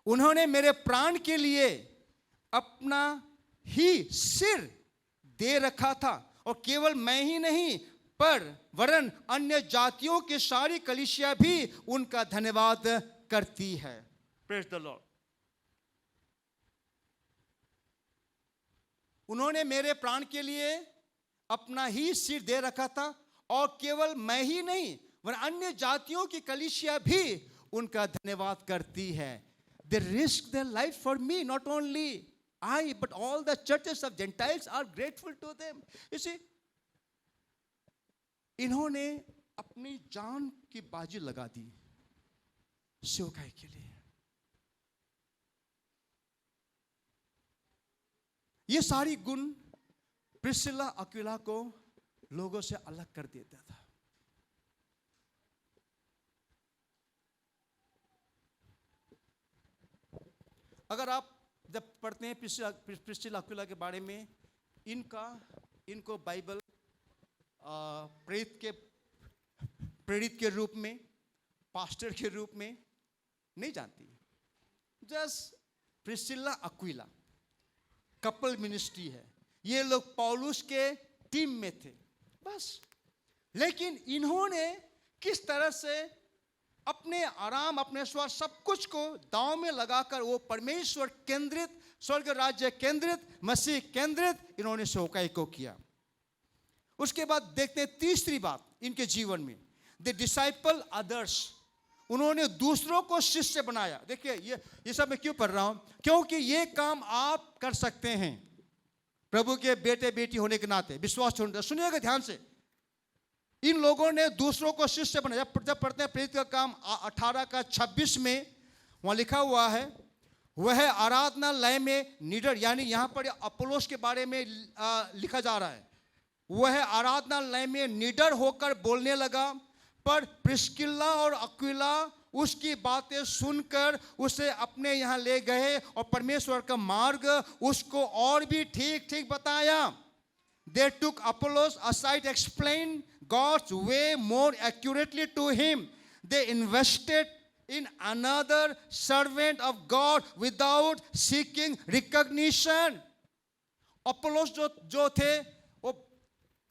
Speaker 1: उन्होंने मेरे प्राण के लिए अपना ही सिर दे रखा था, और केवल मैं ही नहीं पर वरन अन्य जातियों की सारी कलीसिया भी उनका धन्यवाद करती है। Praise the Lord. उन्होंने मेरे प्राण के लिए अपना ही सिर दे रखा था, और केवल मैं ही नहीं वरन अन्य जातियों की कलीसिया भी उनका धन्यवाद करती है। They risk their life for me, not only I, but all the churches of Gentiles are grateful to them. You see, इन्होंने अपनी जान की बाजी लगा दी सेवकाई के लिए। ये सारी गुण प्रिस्किला अक्विला को लोगों से अलग कर देता था। अगर आप जब पढ़ते हैं प्रिस्किला अक्विला के बारे में, इनको बाइबल प्रेरित के रूप में, पास्टर के रूप में नहीं जानती। Just Priscilla Aquila couple ministry है। ये लोग पौलुस के टीम में थे बस। लेकिन इन्होंने किस तरह से अपने आराम, अपने स्वार्थ, सब कुछ को दांव में लगाकर वो परमेश्वर केंद्रित, स्वर्ग राज्य केंद्रित, मसीह केंद्रित इन्होंने सेवकाई को किया। उसके बाद देखते हैं तीसरी बात इनके जीवन में, द डिसाइपल अदर्स। उन्होंने दूसरों को शिष्य बनाया। देखिए ये सब मैं क्यों पढ़ रहा हूं, क्योंकि ये काम आप कर सकते हैं प्रभु के बेटे बेटी होने के नाते, विश्वास छोड़ने। सुनिएगा ध्यान से, इन लोगों ने दूसरों को शिष्य बनाया। जब पढ़ते हैं प्रेरित का काम 18 का 26 में, वहां लिखा हुआ है, वह आराधनालय में निडर, यानी यहां पर अपोलोस के बारे में लिखा जा रहा है, वह आराधनालय में निडर होकर बोलने लगा। पर प्रिस्किला और अक्विला उसकी बातें सुनकर उसे अपने यहाँ ले गए और परमेश्वर का मार्ग उसको और भी ठीक ठीक बताया। They took Apollos aside, explained God's way more accurately to him. They invested in another servant of God without seeking recognition. Apollos जो थे वो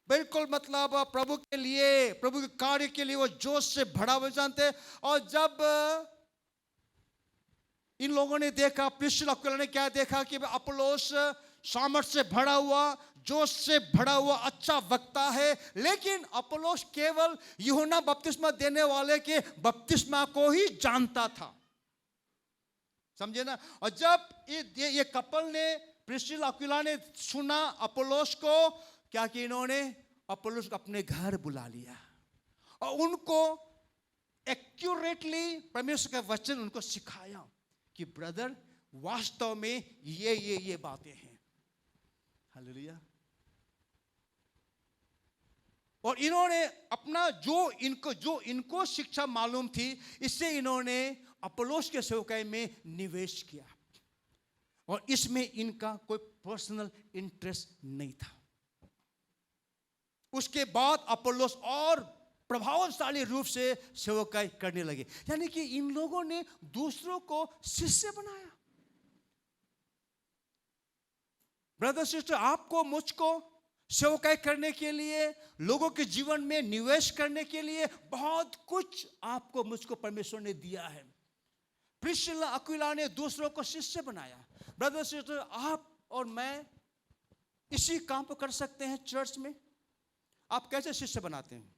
Speaker 1: बिल्कुल मतलब प्रभु के लिए, प्रभु के कार्य के लिए वो जोश से भरा हुए जानते। और जब इन लोगों ने देखा, प्रिस्किला अक्विला ने क्या देखा कि अपोलोस सामर्थ से भरा हुआ, जोश से भरा हुआ अच्छा वक्ता है, लेकिन अपोलोस केवल यूहन्ना बपतिस्मा देने वाले के बपतिस्मा को ही जानता था। समझे ना? और जब ये कपल ने प्रिस्किला अक्विला ने सुना अपोलोस को, क्या कि इन्होंने अपोलोस को अपने घर बुला लिया और उनको एक्यूरेटली परमेश्वर का वचन उनको सिखाया कि ब्रदर वास्तव में ये बातें हैं। हालेलुया। और इन्होंने अपना जो इनको शिक्षा मालूम थी, इससे इन्होंने अपोलोस के सेवकाई में निवेश किया और इसमें इनका कोई पर्सनल इंटरेस्ट नहीं था। उसके बाद अपोलोस और प्रभावशाली रूप से सेवकाई करने लगे, यानी कि इन लोगों ने दूसरों को शिष्य बनाया। ब्रदर सिस्टर, आपको मुझको सेवकाई करने के लिए, लोगों के जीवन में निवेश करने के लिए बहुत कुछ आपको मुझको परमेश्वर ने दिया है। प्रिस्किला अक्विला ने दूसरों को शिष्य बनाया। ब्रदर सिस्टर, आप और मैं इसी काम को कर सकते हैं चर्च में। आप कैसे शिष्य बनाते हैं?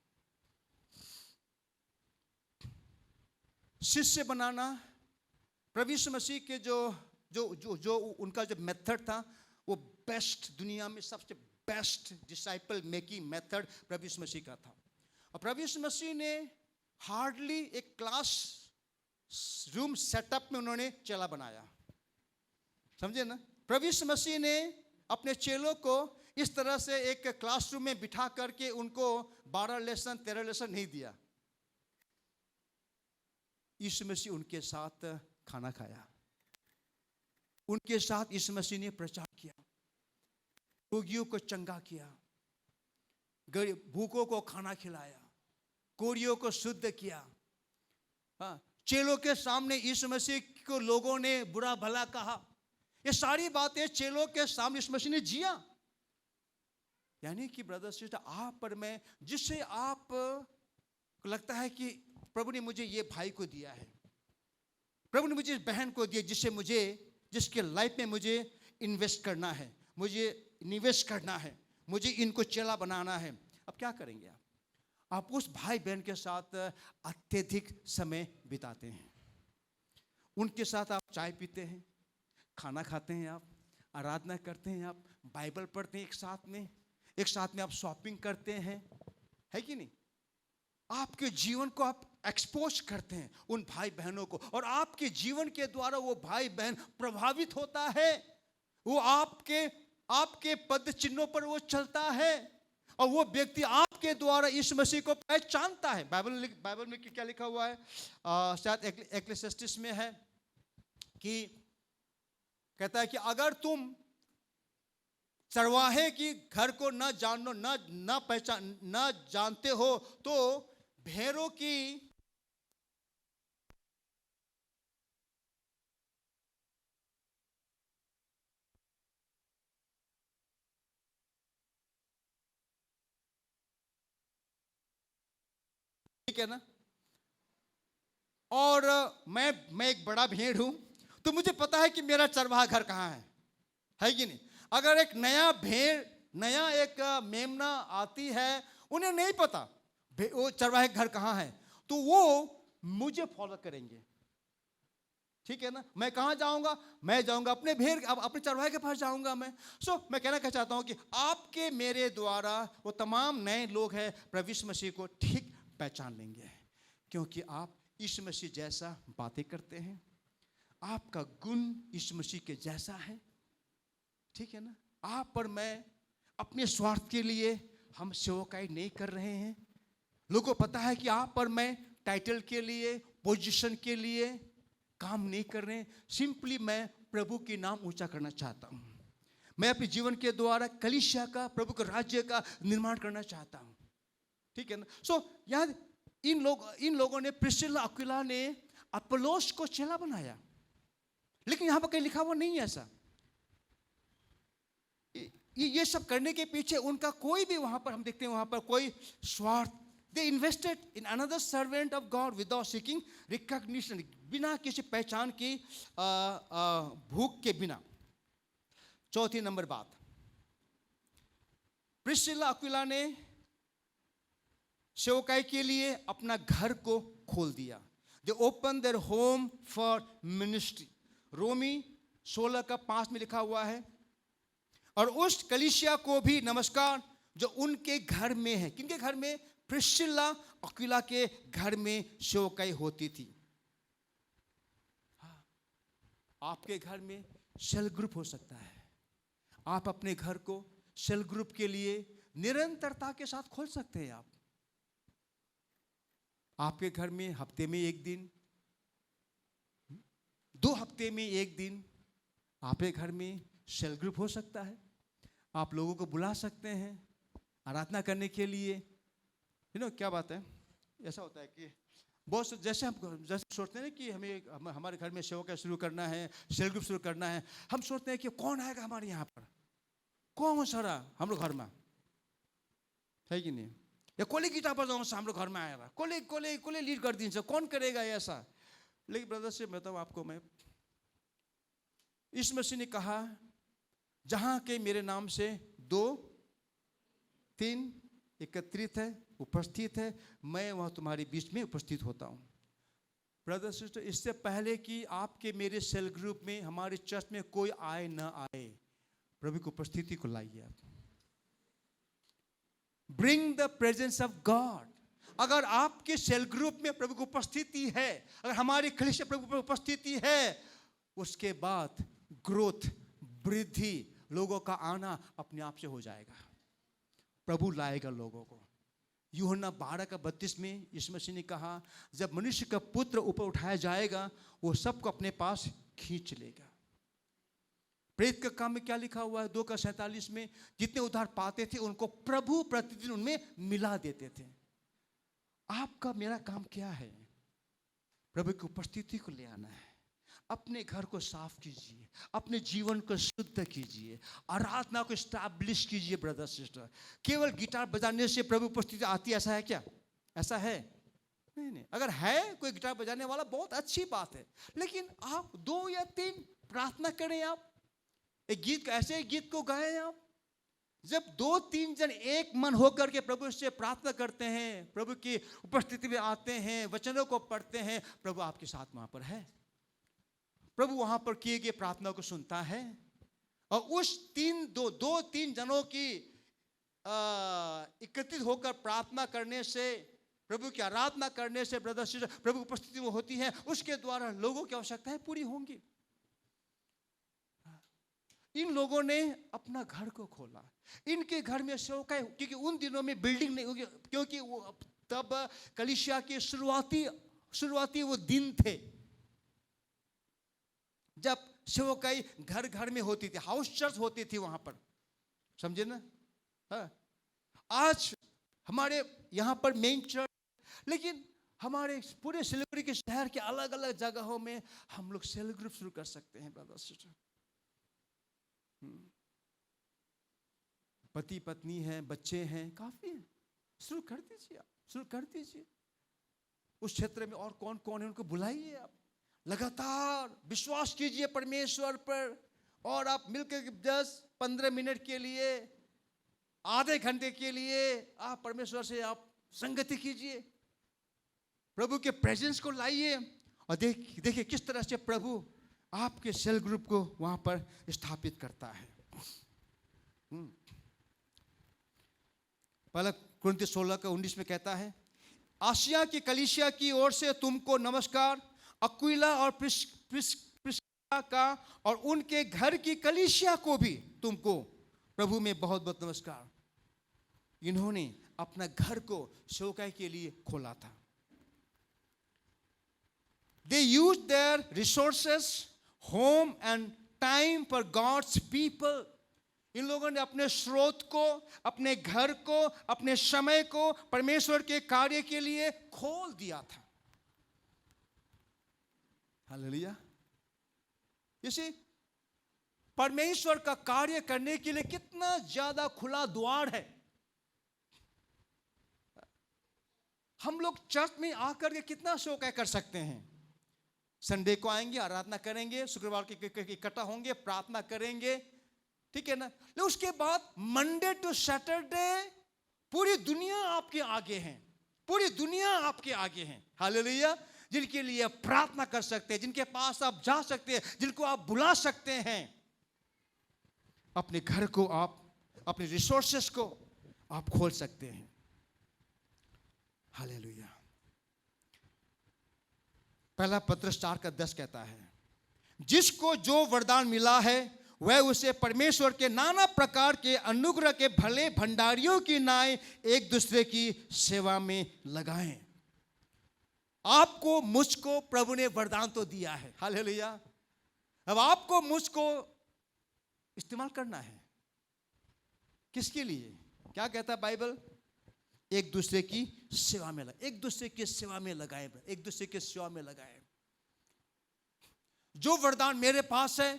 Speaker 1: शिष्य बनाना प्रभु यीशु मसीह के जो उनका जो मेथड था, वो बेस्ट, दुनिया में सबसे बेस्ट डिसाइपल मेकिंग मेथड प्रभु यीशु मसीह का था। और प्रभु यीशु मसीह ने हार्डली एक क्लास रूम सेटअप में उन्होंने चेला बनाया, समझे ना। प्रभु यीशु मसीह ने अपने चेलों को इस तरह से एक क्लासरूम में बिठा करके उनको 12 लेसन 13 लेसन नहीं दिया। यीशु मसीह उनके साथ खाना खाया, उनके साथ यीशु मसीह ने प्रचार किया, रोगियों को चंगा किया, भूखों को खाना खिलाया, कोढ़ियों को शुद्ध किया। हाँ, चेलों के सामने यीशु मसीह को लोगों ने बुरा भला कहा। ये सारी बातें चेलों के सामने यीशु मसीह ने जिया। यानी कि ब्रदर सिस्टर, आप पर मैं, जिससे आप को लगता है कि प्रभु ने मुझे ये भाई को दिया है, प्रभु ने मुझे बहन को दिया, जिसके लाइफ में मुझे इन्वेस्ट करना है, मुझे निवेश करना है, मुझे इनको चेला बनाना है। अब क्या करेंगे आप उस भाई बहन के साथ अत्यधिक समय बिताते हैं, उनके साथ आप चाय पीते हैं, खाना खाते हैं, आप आराधना करते हैं, आप बाइबल पढ़ते हैं, एक साथ में आप शॉपिंग करते हैं, है कि नहीं। आपके जीवन को आप एक्सपोज करते हैं उन भाई बहनों को, और आपके जीवन के द्वारा वो भाई बहन प्रभावित होता है, वो आपके पद चिन्हों पर वो चलता है, और वो व्यक्ति आपके द्वारा इस मसीह को पहचानता है। बाइबल में क्या लिखा हुआ है, शायद एक्लेसियास्टिस में है, कि कहता है कि अगर तुम चरवाहे की घर को न जानते हो तो भेड़ों की ठीक है ना। और मैं एक बड़ा भेड़ हूं, तो मुझे पता है कि मेरा चरवाहा घर कहां है कि नहीं। अगर एक नया एक मेमना आती है, उन्हें नहीं पता वो चरवाहे घर कहां है, तो वो मुझे फॉलो करेंगे, ठीक है ना। मैं कहां जाऊंगा? मैं जाऊंगा अपने चरवाहे के पास जाऊंगा मैं। मैं कहना चाहता हूं कि आपके मेरे द्वारा वो तमाम नए लोग हैं प्रभु यीशु मसीह को ठीक पहचान लेंगे, क्योंकि आप यीशु मसीह जैसा बातें करते हैं, आपका गुण यीशु मसीह के जैसा है, ठीक है ना। आप और मैं अपने स्वार्थ के लिए हम सेवकाई नहीं कर रहे हैं। लोगों को पता है कि आप और मैं टाइटल के लिए, पोजीशन के लिए काम नहीं कर रहे हैं। सिंपली मैं प्रभु के नाम ऊंचा करना चाहता हूं। मैं अपने जीवन के द्वारा कलीसिया का, प्रभु के राज्य का निर्माण करना चाहता हूं, ठीक है ना। यार इन लोगों ने, प्रिस्किला अक्विला ने अपोलोस को चेला बनाया, लेकिन यहां पर कहीं लिखा हुआ नहीं है ऐसा। ये सब करने के पीछे उनका कोई भी, वहां पर हम देखते हैं वहां पर कोई स्वार्थ, दे invested in another servant of God without seeking recognition, बिना किसी पहचान की भूख के बिना। चौथी नंबर बात, प्रिस्किला अक्विला ने सेवकाई के लिए अपना घर को खोल दिया। They open their home for ministry. रोमी 16:5 में लिखा हुआ है और उस कलीसिया को भी नमस्कार जो उनके घर में है। किनके घर में? प्रिस्किल्ला अक्विला के घर में सेवकाई होती थी। आपके घर में सेल ग्रुप हो सकता है। आप अपने घर को सेल ग्रुप के लिए निरंतरता के साथ खोल सकते हैं। आपके घर में हफ्ते में एक दिन, 2 हफ्ते में एक दिन आपके घर में सेल ग्रुप हो सकता है। आप लोगों को बुला सकते हैं आराधना करने के लिए। क्या बात है, ऐसा होता है कि बहुत जैसे हम सोचते हैं कि हमारे घर में सेवा शुरू करना है, सेल ग्रुप शुरू करना है, हम सोचते हैं कि कौन आएगा हमारे यहाँ पर, कौन सारा हम लोग घर में है कि नहीं, या कोले गिटार बजाउँछ हम लोग घर में आएगा, कोले लीड कर दिन्छ, कौन करेगा ऐसा। लेकिन ब्रदर से बताऊँ आपको, मैं यीशु मसीह ने कहा जहां के मेरे नाम से 2-3 एकत्रित है, उपस्थित है, मैं वहां तुम्हारे बीच में उपस्थित होता हूं। ब्रदर सिस्टर, इससे पहले कि आपके मेरे सेल ग्रुप में, हमारे चर्च में कोई आए न आए, प्रभु की उपस्थिति को लाइए आप। Bring the presence of God. अगर आपके सेल ग्रुप में प्रभु की उपस्थिति है, अगर हमारी कलीसिया प्रभु की उपस्थिति है, उसके बाद ग्रोथ, वृद्धि, लोगों का आना अपने आप से हो जाएगा। प्रभु लाएगा लोगों को। यूहन्ना 12:32 में यीशु मसीह ने कहा, जब मनुष्य का पुत्र ऊपर उठाया जाएगा, वो सबको अपने पास खींच लेगा। प्रेरित का काम में क्या लिखा हुआ है? 2:47 में, जितने उद्धार पाते थे उनको प्रभु प्रतिदिन उनमें मिला देते थे। आपका मेरा काम क्या है? प्रभु की उपस्थिति को ले आना है। अपने घर को साफ कीजिए, अपने जीवन को शुद्ध कीजिए, आराधना को स्टैब्लिश कीजिए। ब्रदर सिस्टर, केवल गिटार बजाने से प्रभु उपस्थिति आती है, ऐसा है क्या? ऐसा है? नहीं। अगर है कोई गिटार बजाने वाला, बहुत अच्छी बात है, लेकिन आप 2 या 3 प्रार्थना करें। आप एक गीत, ऐसे गीत को गाएं आप। जब 2-3 जन एक मन होकर के प्रभु से प्रार्थना करते हैं, प्रभु की उपस्थिति में आते हैं, वचनों को पढ़ते हैं, प्रभु आपके साथ वहां पर है। प्रभु वहां पर किए गए प्रार्थना को सुनता है। और उस 2-3 जनों की एकत्रित होकर प्रार्थना करने से, प्रभु की आराधना करने से ब्रदर सिस्टर, प्रभु उपस्थिति में होती है, उसके द्वारा लोगों की आवश्यकताएं पूरी होंगी। इन लोगों ने अपना घर को खोला। इनके घर में सेवकाई, क्योंकि उन दिनों में बिल्डिंग नहीं होगी, क्योंकि वो तब कलीसिया के शुरुआती वो दिन थे जब सेवकाई घर घर में होती थी, हाउस चर्च होती थी वहां पर, समझे ना? हाँ। आज हमारे यहाँ पर मेन चर्च, लेकिन हमारे पूरे सिलीगुड़ी के शहर के अलग अलग जगहों में हम लोग सेल ग्रुप शुरू कर सकते हैं। ब्रदर सिस्टर, पति पत्नी हैं, बच्चे हैं, काफी है, शुरू कर दीजिए। आप शुरू कर दीजिए। उस क्षेत्र में और कौन कौन है उनको बुलाइए। आप लगातार विश्वास कीजिए परमेश्वर पर, और आप मिलकर 10-15 मिनट के लिए, आधे घंटे के लिए आप परमेश्वर से आप संगति कीजिए, प्रभु के प्रेजेंस को लाइए, और देखिए किस तरह से प्रभु आपके सेल ग्रुप को वहां पर स्थापित करता है। पहला कुरिन्थियों 16:19 में कहता है, आसिया की कलीसिया की ओर से तुमको नमस्कार, अक्विला और प्रिस्किल्ला का और उनके घर की कलीसिया को भी तुमको प्रभु में बहुत बहुत नमस्कार। इन्होंने अपना घर को सेवकाई के लिए खोला था। They used their resources, home and time for God's people. इन लोगों ने अपने स्रोत को, अपने घर को, अपने समय को परमेश्वर के कार्य के लिए खोल दिया था। हालेलुया। इसी परमेश्वर का कार्य करने के लिए कितना ज्यादा खुला द्वार है। हम लोग चर्च में आकर के कितना सेवकाई कर सकते हैं। संडे को आएंगे, आराधना करेंगे, शुक्रवार के इकट्ठा होंगे, प्रार्थना करेंगे, ठीक है ना। लेकिन उसके बाद मंडे टू सैटरडे पूरी दुनिया आपके आगे है, पूरी दुनिया आपके आगे है। हालेलुया। जिनके लिए प्रार्थना कर सकते हैं, जिनके पास आप जा सकते हैं, जिनको आप बुला सकते हैं, अपने घर को, आप अपने रिसोर्सेस को आप खोल सकते हैं। हालेलुया। पहला पत्रस 4:10 कहता है, जिसको जो वरदान मिला है वह उसे परमेश्वर के नाना प्रकार के अनुग्रह के भले भंडारियों की नाई एक दूसरे की सेवा में लगाएं। आपको मुझको प्रभु ने वरदान तो दिया है, हालेलुया। अब आपको मुझको इस्तेमाल करना है। किसके लिए? क्या कहता है बाइबल? एक दूसरे की सेवा में लगाएं, एक दूसरे की सेवा में लगाएं, एक दूसरे की सेवा में लगाएं। जो वरदान मेरे पास है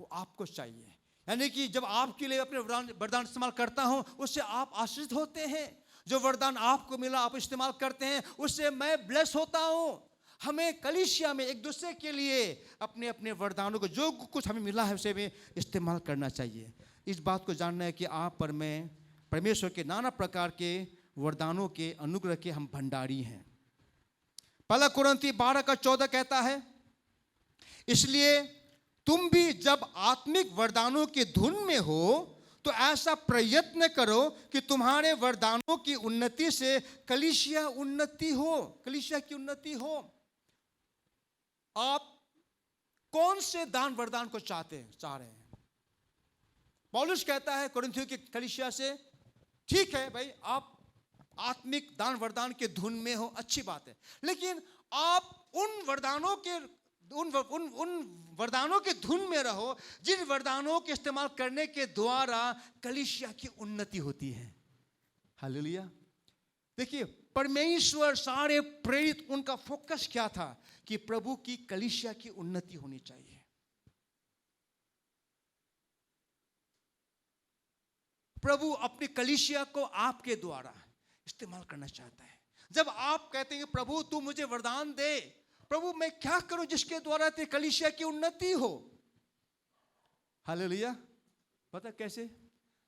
Speaker 1: वो आपको चाहिए। यानी कि जब आपके लिए अपने वरदान इस्तेमाल करता हूं, उससे आप आशीषित होते हैं। जो वरदान आपको मिला आप इस्तेमाल करते हैं, उससे मैं ब्लेस होता हूं। हमें कलीसिया में एक दूसरे के लिए अपने अपने वरदानों को, जो कुछ हमें मिला है, उसे भी इस्तेमाल करना चाहिए। इस बात को जानना है कि आप पर मैं परमेश्वर के नाना प्रकार के वरदानों के अनुग्रह के हम भंडारी हैं। पहला कुरिन्थी 12:14 कहता है, इसलिए तुम भी जब आत्मिक वरदानों की धुन में हो तो ऐसा प्रयत्न करो कि तुम्हारे वरदानों की उन्नति से कलीसिया उन्नति हो, कलीसिया की उन्नति हो। आप कौन से दान वरदान को चाह रहे हैं? पौलुस कहता है कुरिन्थियों की कलीसिया से, ठीक है भाई, आप आत्मिक दान वरदान के धुन में हो, अच्छी बात है, लेकिन आप उन वरदानों के वरदानों के धुन में रहो जिन वरदानों के इस्तेमाल करने के द्वारा कलीसिया की उन्नति होती है। हालेलुया। देखिए, परमेश्वर सारे प्रेरित, उनका फोकस क्या था? कि प्रभु की कलीसिया की उन्नति होनी चाहिए। प्रभु अपनी कलीसिया को आपके द्वारा इस्तेमाल करना चाहता है। जब आप कहते हैं प्रभु तू मुझे वरदान दे, प्रभु मैं क्या करूं जिसके द्वारा तेरी कलीसिया की उन्नति हो? हालेलुया। पता कैसे?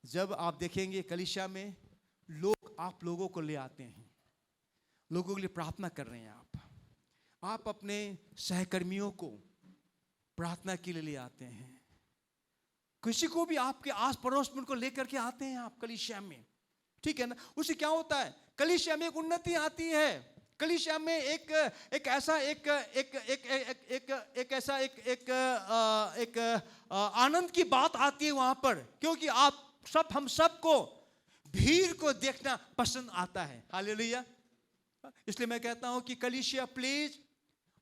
Speaker 1: जब आप देखेंगे कलीसिया में लोग आप लोगों को ले आते हैं, लोगों के लिए प्रार्थना कर रहे हैं, आप अपने सहकर्मियों को प्रार्थना के लिए ले आते हैं, किसी को भी आपके आस पड़ोस में उनको लेकर के आते हैं आप कलीसिया में, ठीक है ना? उससे क्या होता है? कलीसिया में एक उन्नति आती है। कलीसिया में एक आनंद की बात आती है वहां पर, क्योंकि हम सबको भीड़ को देखना पसंद आता है। हालेलुया। इसलिए मैं कहता हूं कि कलीसिया प्लीज,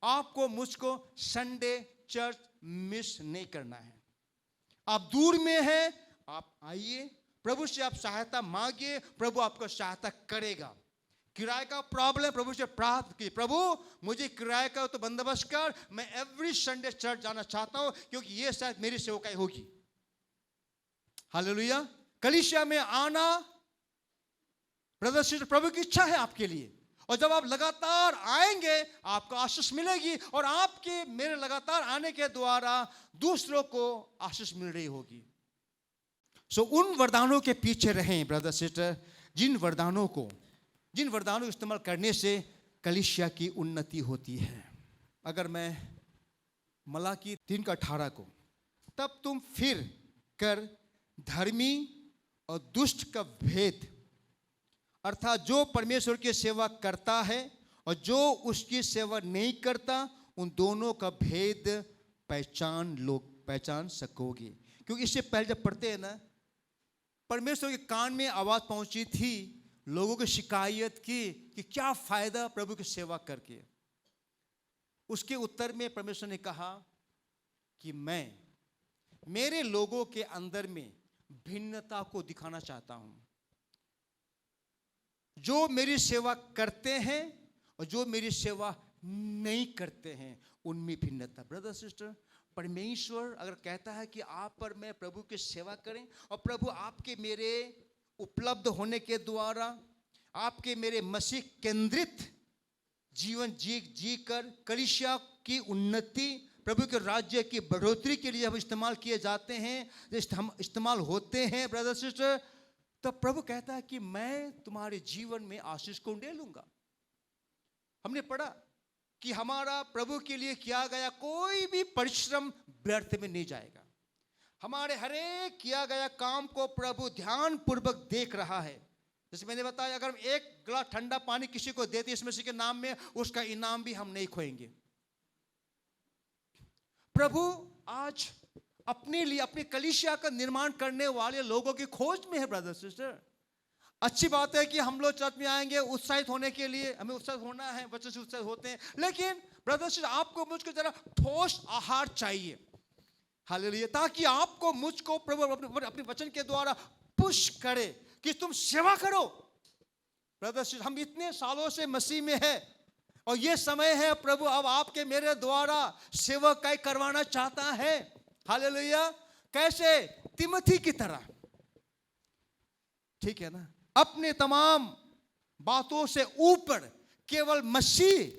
Speaker 1: आपको मुझको संडे चर्च मिस नहीं करना है। आप दूर में हैं, आप आइए, प्रभु से आप सहायता मांगिए, प्रभु आपको सहायता करेगा। किराए का प्रॉब्लम, प्रभु से प्रार्थना की, प्रभु मुझे किराए का तो बंदोबस्त कर, मैं एवरी संडे चर्च जाना चाहता हूं, क्योंकि ये शायद मेरी सेवकाई होगी। हालेलुया। कलीसिया में आना ब्रदर सिस्टर प्रभु की इच्छा है आपके लिए, और जब आप लगातार आएंगे आपको आशीष मिलेगी, और आपके मेरे लगातार आने के द्वारा दूसरों को आशीष मिल रही होगी। सो उन वरदानों के पीछे रहें ब्रदर सिस्टर, जिन वरदानों को इस्तेमाल करने से कलीसिया की उन्नति होती है। अगर मैं मलाकी 3:18 को, तब तुम फिर कर धर्मी और दुष्ट का भेद, अर्थात जो परमेश्वर की सेवा करता है और जो उसकी सेवा नहीं करता, उन दोनों का भेद पहचान सकोगे। क्योंकि इससे पहले जब पढ़ते हैं ना, परमेश्वर के कान में आवाज पहुंची थी, लोगों की शिकायत की कि क्या फायदा प्रभु की सेवा करके। उसके उत्तर में परमेश्वर ने कहा कि मैं मेरे लोगों के अंदर में भिन्नता को दिखाना चाहता हूं। जो मेरी सेवा करते हैं और जो मेरी सेवा नहीं करते हैं, उनमें भिन्नता। ब्रदर सिस्टर, परमेश्वर अगर कहता है कि आप पर मैं प्रभु की सेवा करें, और प्रभु आपके मेरे उपलब्ध होने के द्वारा, आपके मेरे मसीह केंद्रित जीवन जी कर कलीसिया की उन्नति, प्रभु के राज्य की बढ़ोतरी के लिए हम इस्तेमाल किए जाते हैं, हम इस्तेमाल होते हैं ब्रदर सिस्टर, तो प्रभु कहता है कि मैं तुम्हारे जीवन में आशीष को उंडेलूंगा। हमने पढ़ा कि हमारा प्रभु के लिए किया गया कोई भी परिश्रम व्यर्थ में नहीं जाएगा। हमारे हर एक किया गया काम को प्रभु ध्यान पूर्वक देख रहा है। जैसे मैंने बताया, अगर हम एक गिलास ठंडा पानी किसी को देते इस मसीह के नाम में, उसका इनाम भी हम नहीं खोएंगे। प्रभु आज अपने लिए, अपनी कलीसिया का निर्माण करने वाले लोगों की खोज में है ब्रदर सिस्टर। अच्छी बात है कि हम लोग चर्च में आएंगे उत्साहित होने के लिए, हमें उत्साहित होना है, वचन से उत्साहित होते हैं, लेकिन ब्रदर सिस्टर आपको मुझको जरा ठोस आहार चाहिए। हालेलुया। ताकि आपको मुझको प्रभु अपने वचन के द्वारा पुश करे कि तुम सेवा करो। ब्रदर सिस्टर, हम इतने सालों से मसीह में है और ये समय है प्रभु अब आपके मेरे द्वारा सेवकाई करवाना चाहता है। हालेलुया। कैसे? तिमोथी की तरह, ठीक है ना? अपने तमाम बातों से ऊपर केवल मसीह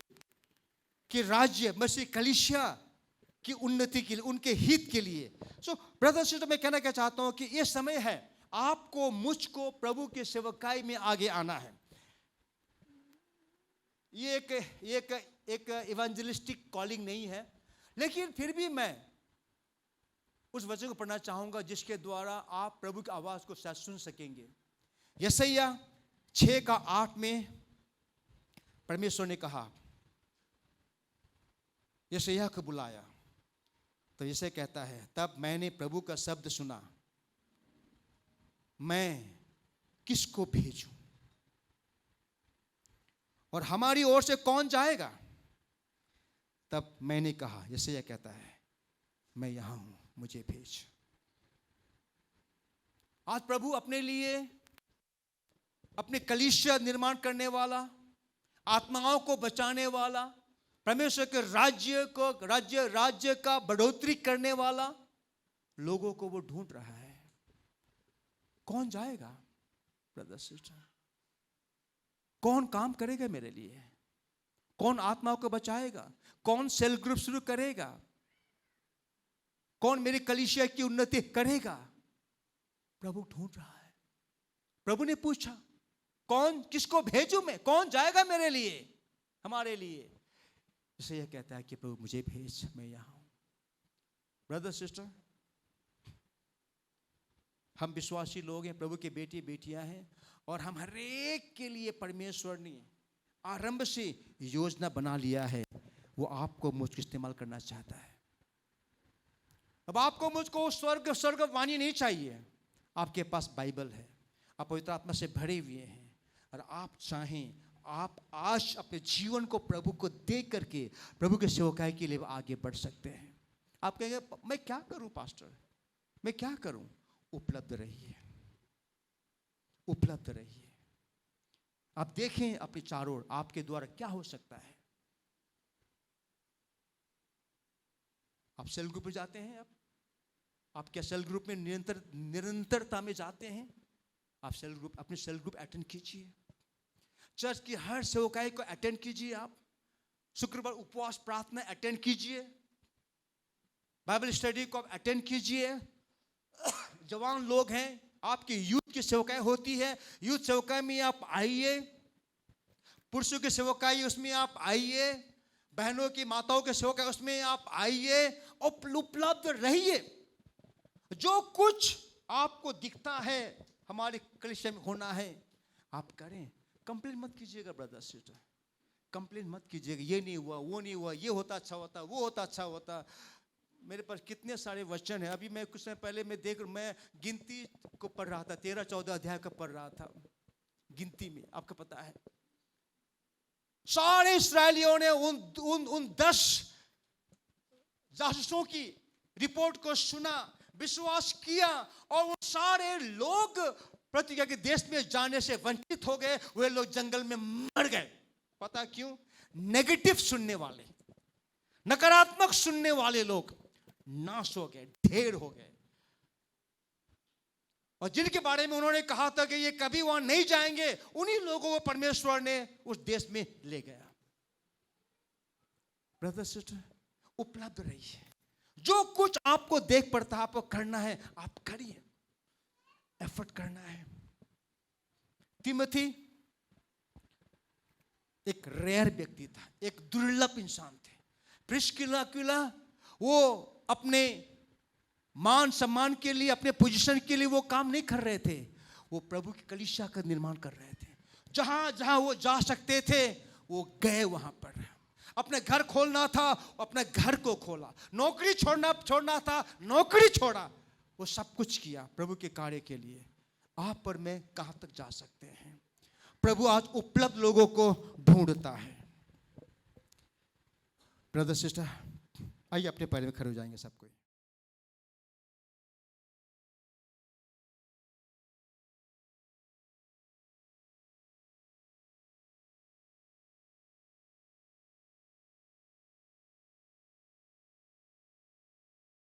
Speaker 1: के राज्य, मसीह कलीसिया की उन्नति के लिए, उनके हित के लिए। सो ब्रदर सिस्टर, मैं कहना क्या चाहता हूं कि ये समय है आपको मुझको प्रभु के सेवकाई में आगे आना है। ये एक इवेंजलिस्टिक कॉलिंग नहीं है, लेकिन फिर भी मैं उस वचन को पढ़ना चाहूंगा जिसके द्वारा आप प्रभु की आवाज को शायद सुन सकेंगे। यशायाह 6:8 में परमेश्वर ने कहा, यशायाह को बुलाया तो इसे कहता है, तब मैंने प्रभु का शब्द सुना, मैं किसको भेजूं और हमारी ओर से कौन जाएगा? तब मैंने कहा, यशायाह कहता है, मैं यहां हूं, मुझे भेज। आज प्रभु अपने लिए, अपने कलीसिया निर्माण करने वाला, आत्माओं को बचाने वाला, परमेश्वर के राज्य का बढ़ोतरी करने वाला लोगों को वो ढूंढ रहा है। कौन जाएगा ब्रदर सिस्टर? कौन काम करेगा मेरे लिए? कौन आत्माओं को बचाएगा? कौन सेल ग्रुप शुरू करेगा? कौन मेरी कलीसिया की उन्नति करेगा? प्रभु ढूंढ रहा है। प्रभु ने पूछा, कौन, किसको भेजूं मैं? कौन जाएगा मेरे लिए, हमारे लिए? इसे यह कहता है कि प्रभु मुझे भेज, मैं यहां हूं। ब्रदर सिस्टर, हम विश्वासी लोग हैं, प्रभु के बेटे बेटियां हैं, और हम हर एक के लिए परमेश्वर ने आरंभ से योजना बना लिया है। वो आपको मुझको इस्तेमाल करना चाहता है। अब आपको मुझको स्वर्गवाणी नहीं चाहिए। आपके पास बाइबल है, आप पवित्र आत्मा से भरे हुए हैं, और आप चाहें, आप आज अपने जीवन को प्रभु को दे करके प्रभु के सेवकाई के लिए आगे बढ़ सकते हैं। आप कहेंगे, मैं क्या करूं पास्टर, मैं क्या करूं? उपलब्ध रहिए, उपलब्ध रहिए। आप देखें अपने चारों ओर आपके द्वारा क्या हो सकता है। आप सेल ग्रुप में जाते हैं, आप क्या सेल ग्रुप में निरंतरता में जाते हैं? आप अपने सेल ग्रुप अटेंड कीजिए। चर्च की हर सेवकाई को अटेंड कीजिए। आप शुक्रवार उपवास प्रार्थना अटेंड कीजिए। बाइबल स्टडी को अटेंड कीजिए। जवान लोग हैं, आपकी यूथ की सेवकाई होती है, यूथ सेवकाई में आप आइए। पुरुषों की सेवकाई उसमें आप आइए। बहनों की, माताओं के सेवकाई उसमें आप आइए और उपलब्ध रहिए। जो कुछ आपको दिखता है हमारे कलीसिया में होना है, आप करें। कंप्लेन मत कीजिएगा ब्रदर सिस्टर, कंप्लेन मत कीजिएगा, ये नहीं हुआ, वो नहीं हुआ, ये होता अच्छा होता, वो होता अच्छा होता। मेरे पास कितने सारे वचन हैं। अभी मैं कुछ समय पहले मैं गिनती को पढ़ रहा था, 13-14 अध्याय का पढ़ रहा था गिनती में। आपको पता है सारे इस्राएलियों ने उन 10 जासूसों की रिपोर्ट को सुना, विश्वास किया, और वो सारे लोग प्रतिज्ञा के देश में जाने से वंचित हो गए। वे लोग जंगल में मर गए। पता क्यों? नेगेटिव सुनने वाले, नकारात्मक सुनने वाले लोग नाश हो गए, ढेर हो गए। और जिनके बारे में उन्होंने कहा था कि ये कभी वहां नहीं जाएंगे, उन्हीं लोगों को परमेश्वर ने उस देश में ले गया। ब्रदर सिस्टर, उपलब्ध रहिए। जो कुछ आपको देख पड़ता है, आपको करना है, आप करिए। एफर्ट करना है। तिमोथी एक रेयर व्यक्ति था, एक दुर्लभ इंसान थे। प्रिस्किला वो अपने मान सम्मान के लिए, अपने पोजीशन के लिए वो काम नहीं कर रहे थे। वो प्रभु की कलीसिया का निर्माण कर रहे थे। जहां जहां वो जा सकते थे वो गए वहां पर। अपने घर खोलना था, अपने घर को खोला। नौकरी छोड़ना था, नौकरी छोड़ा। वो सब कुछ किया प्रभु के कार्य के लिए। आप पर मैं कहां तक जा सकते हैं? प्रभु आज उपलब्ध लोगों को ढूंढता है। ब्रदर सिस्टर, आइए अपने पैर में खड़े हो जाएंगे सब कोई।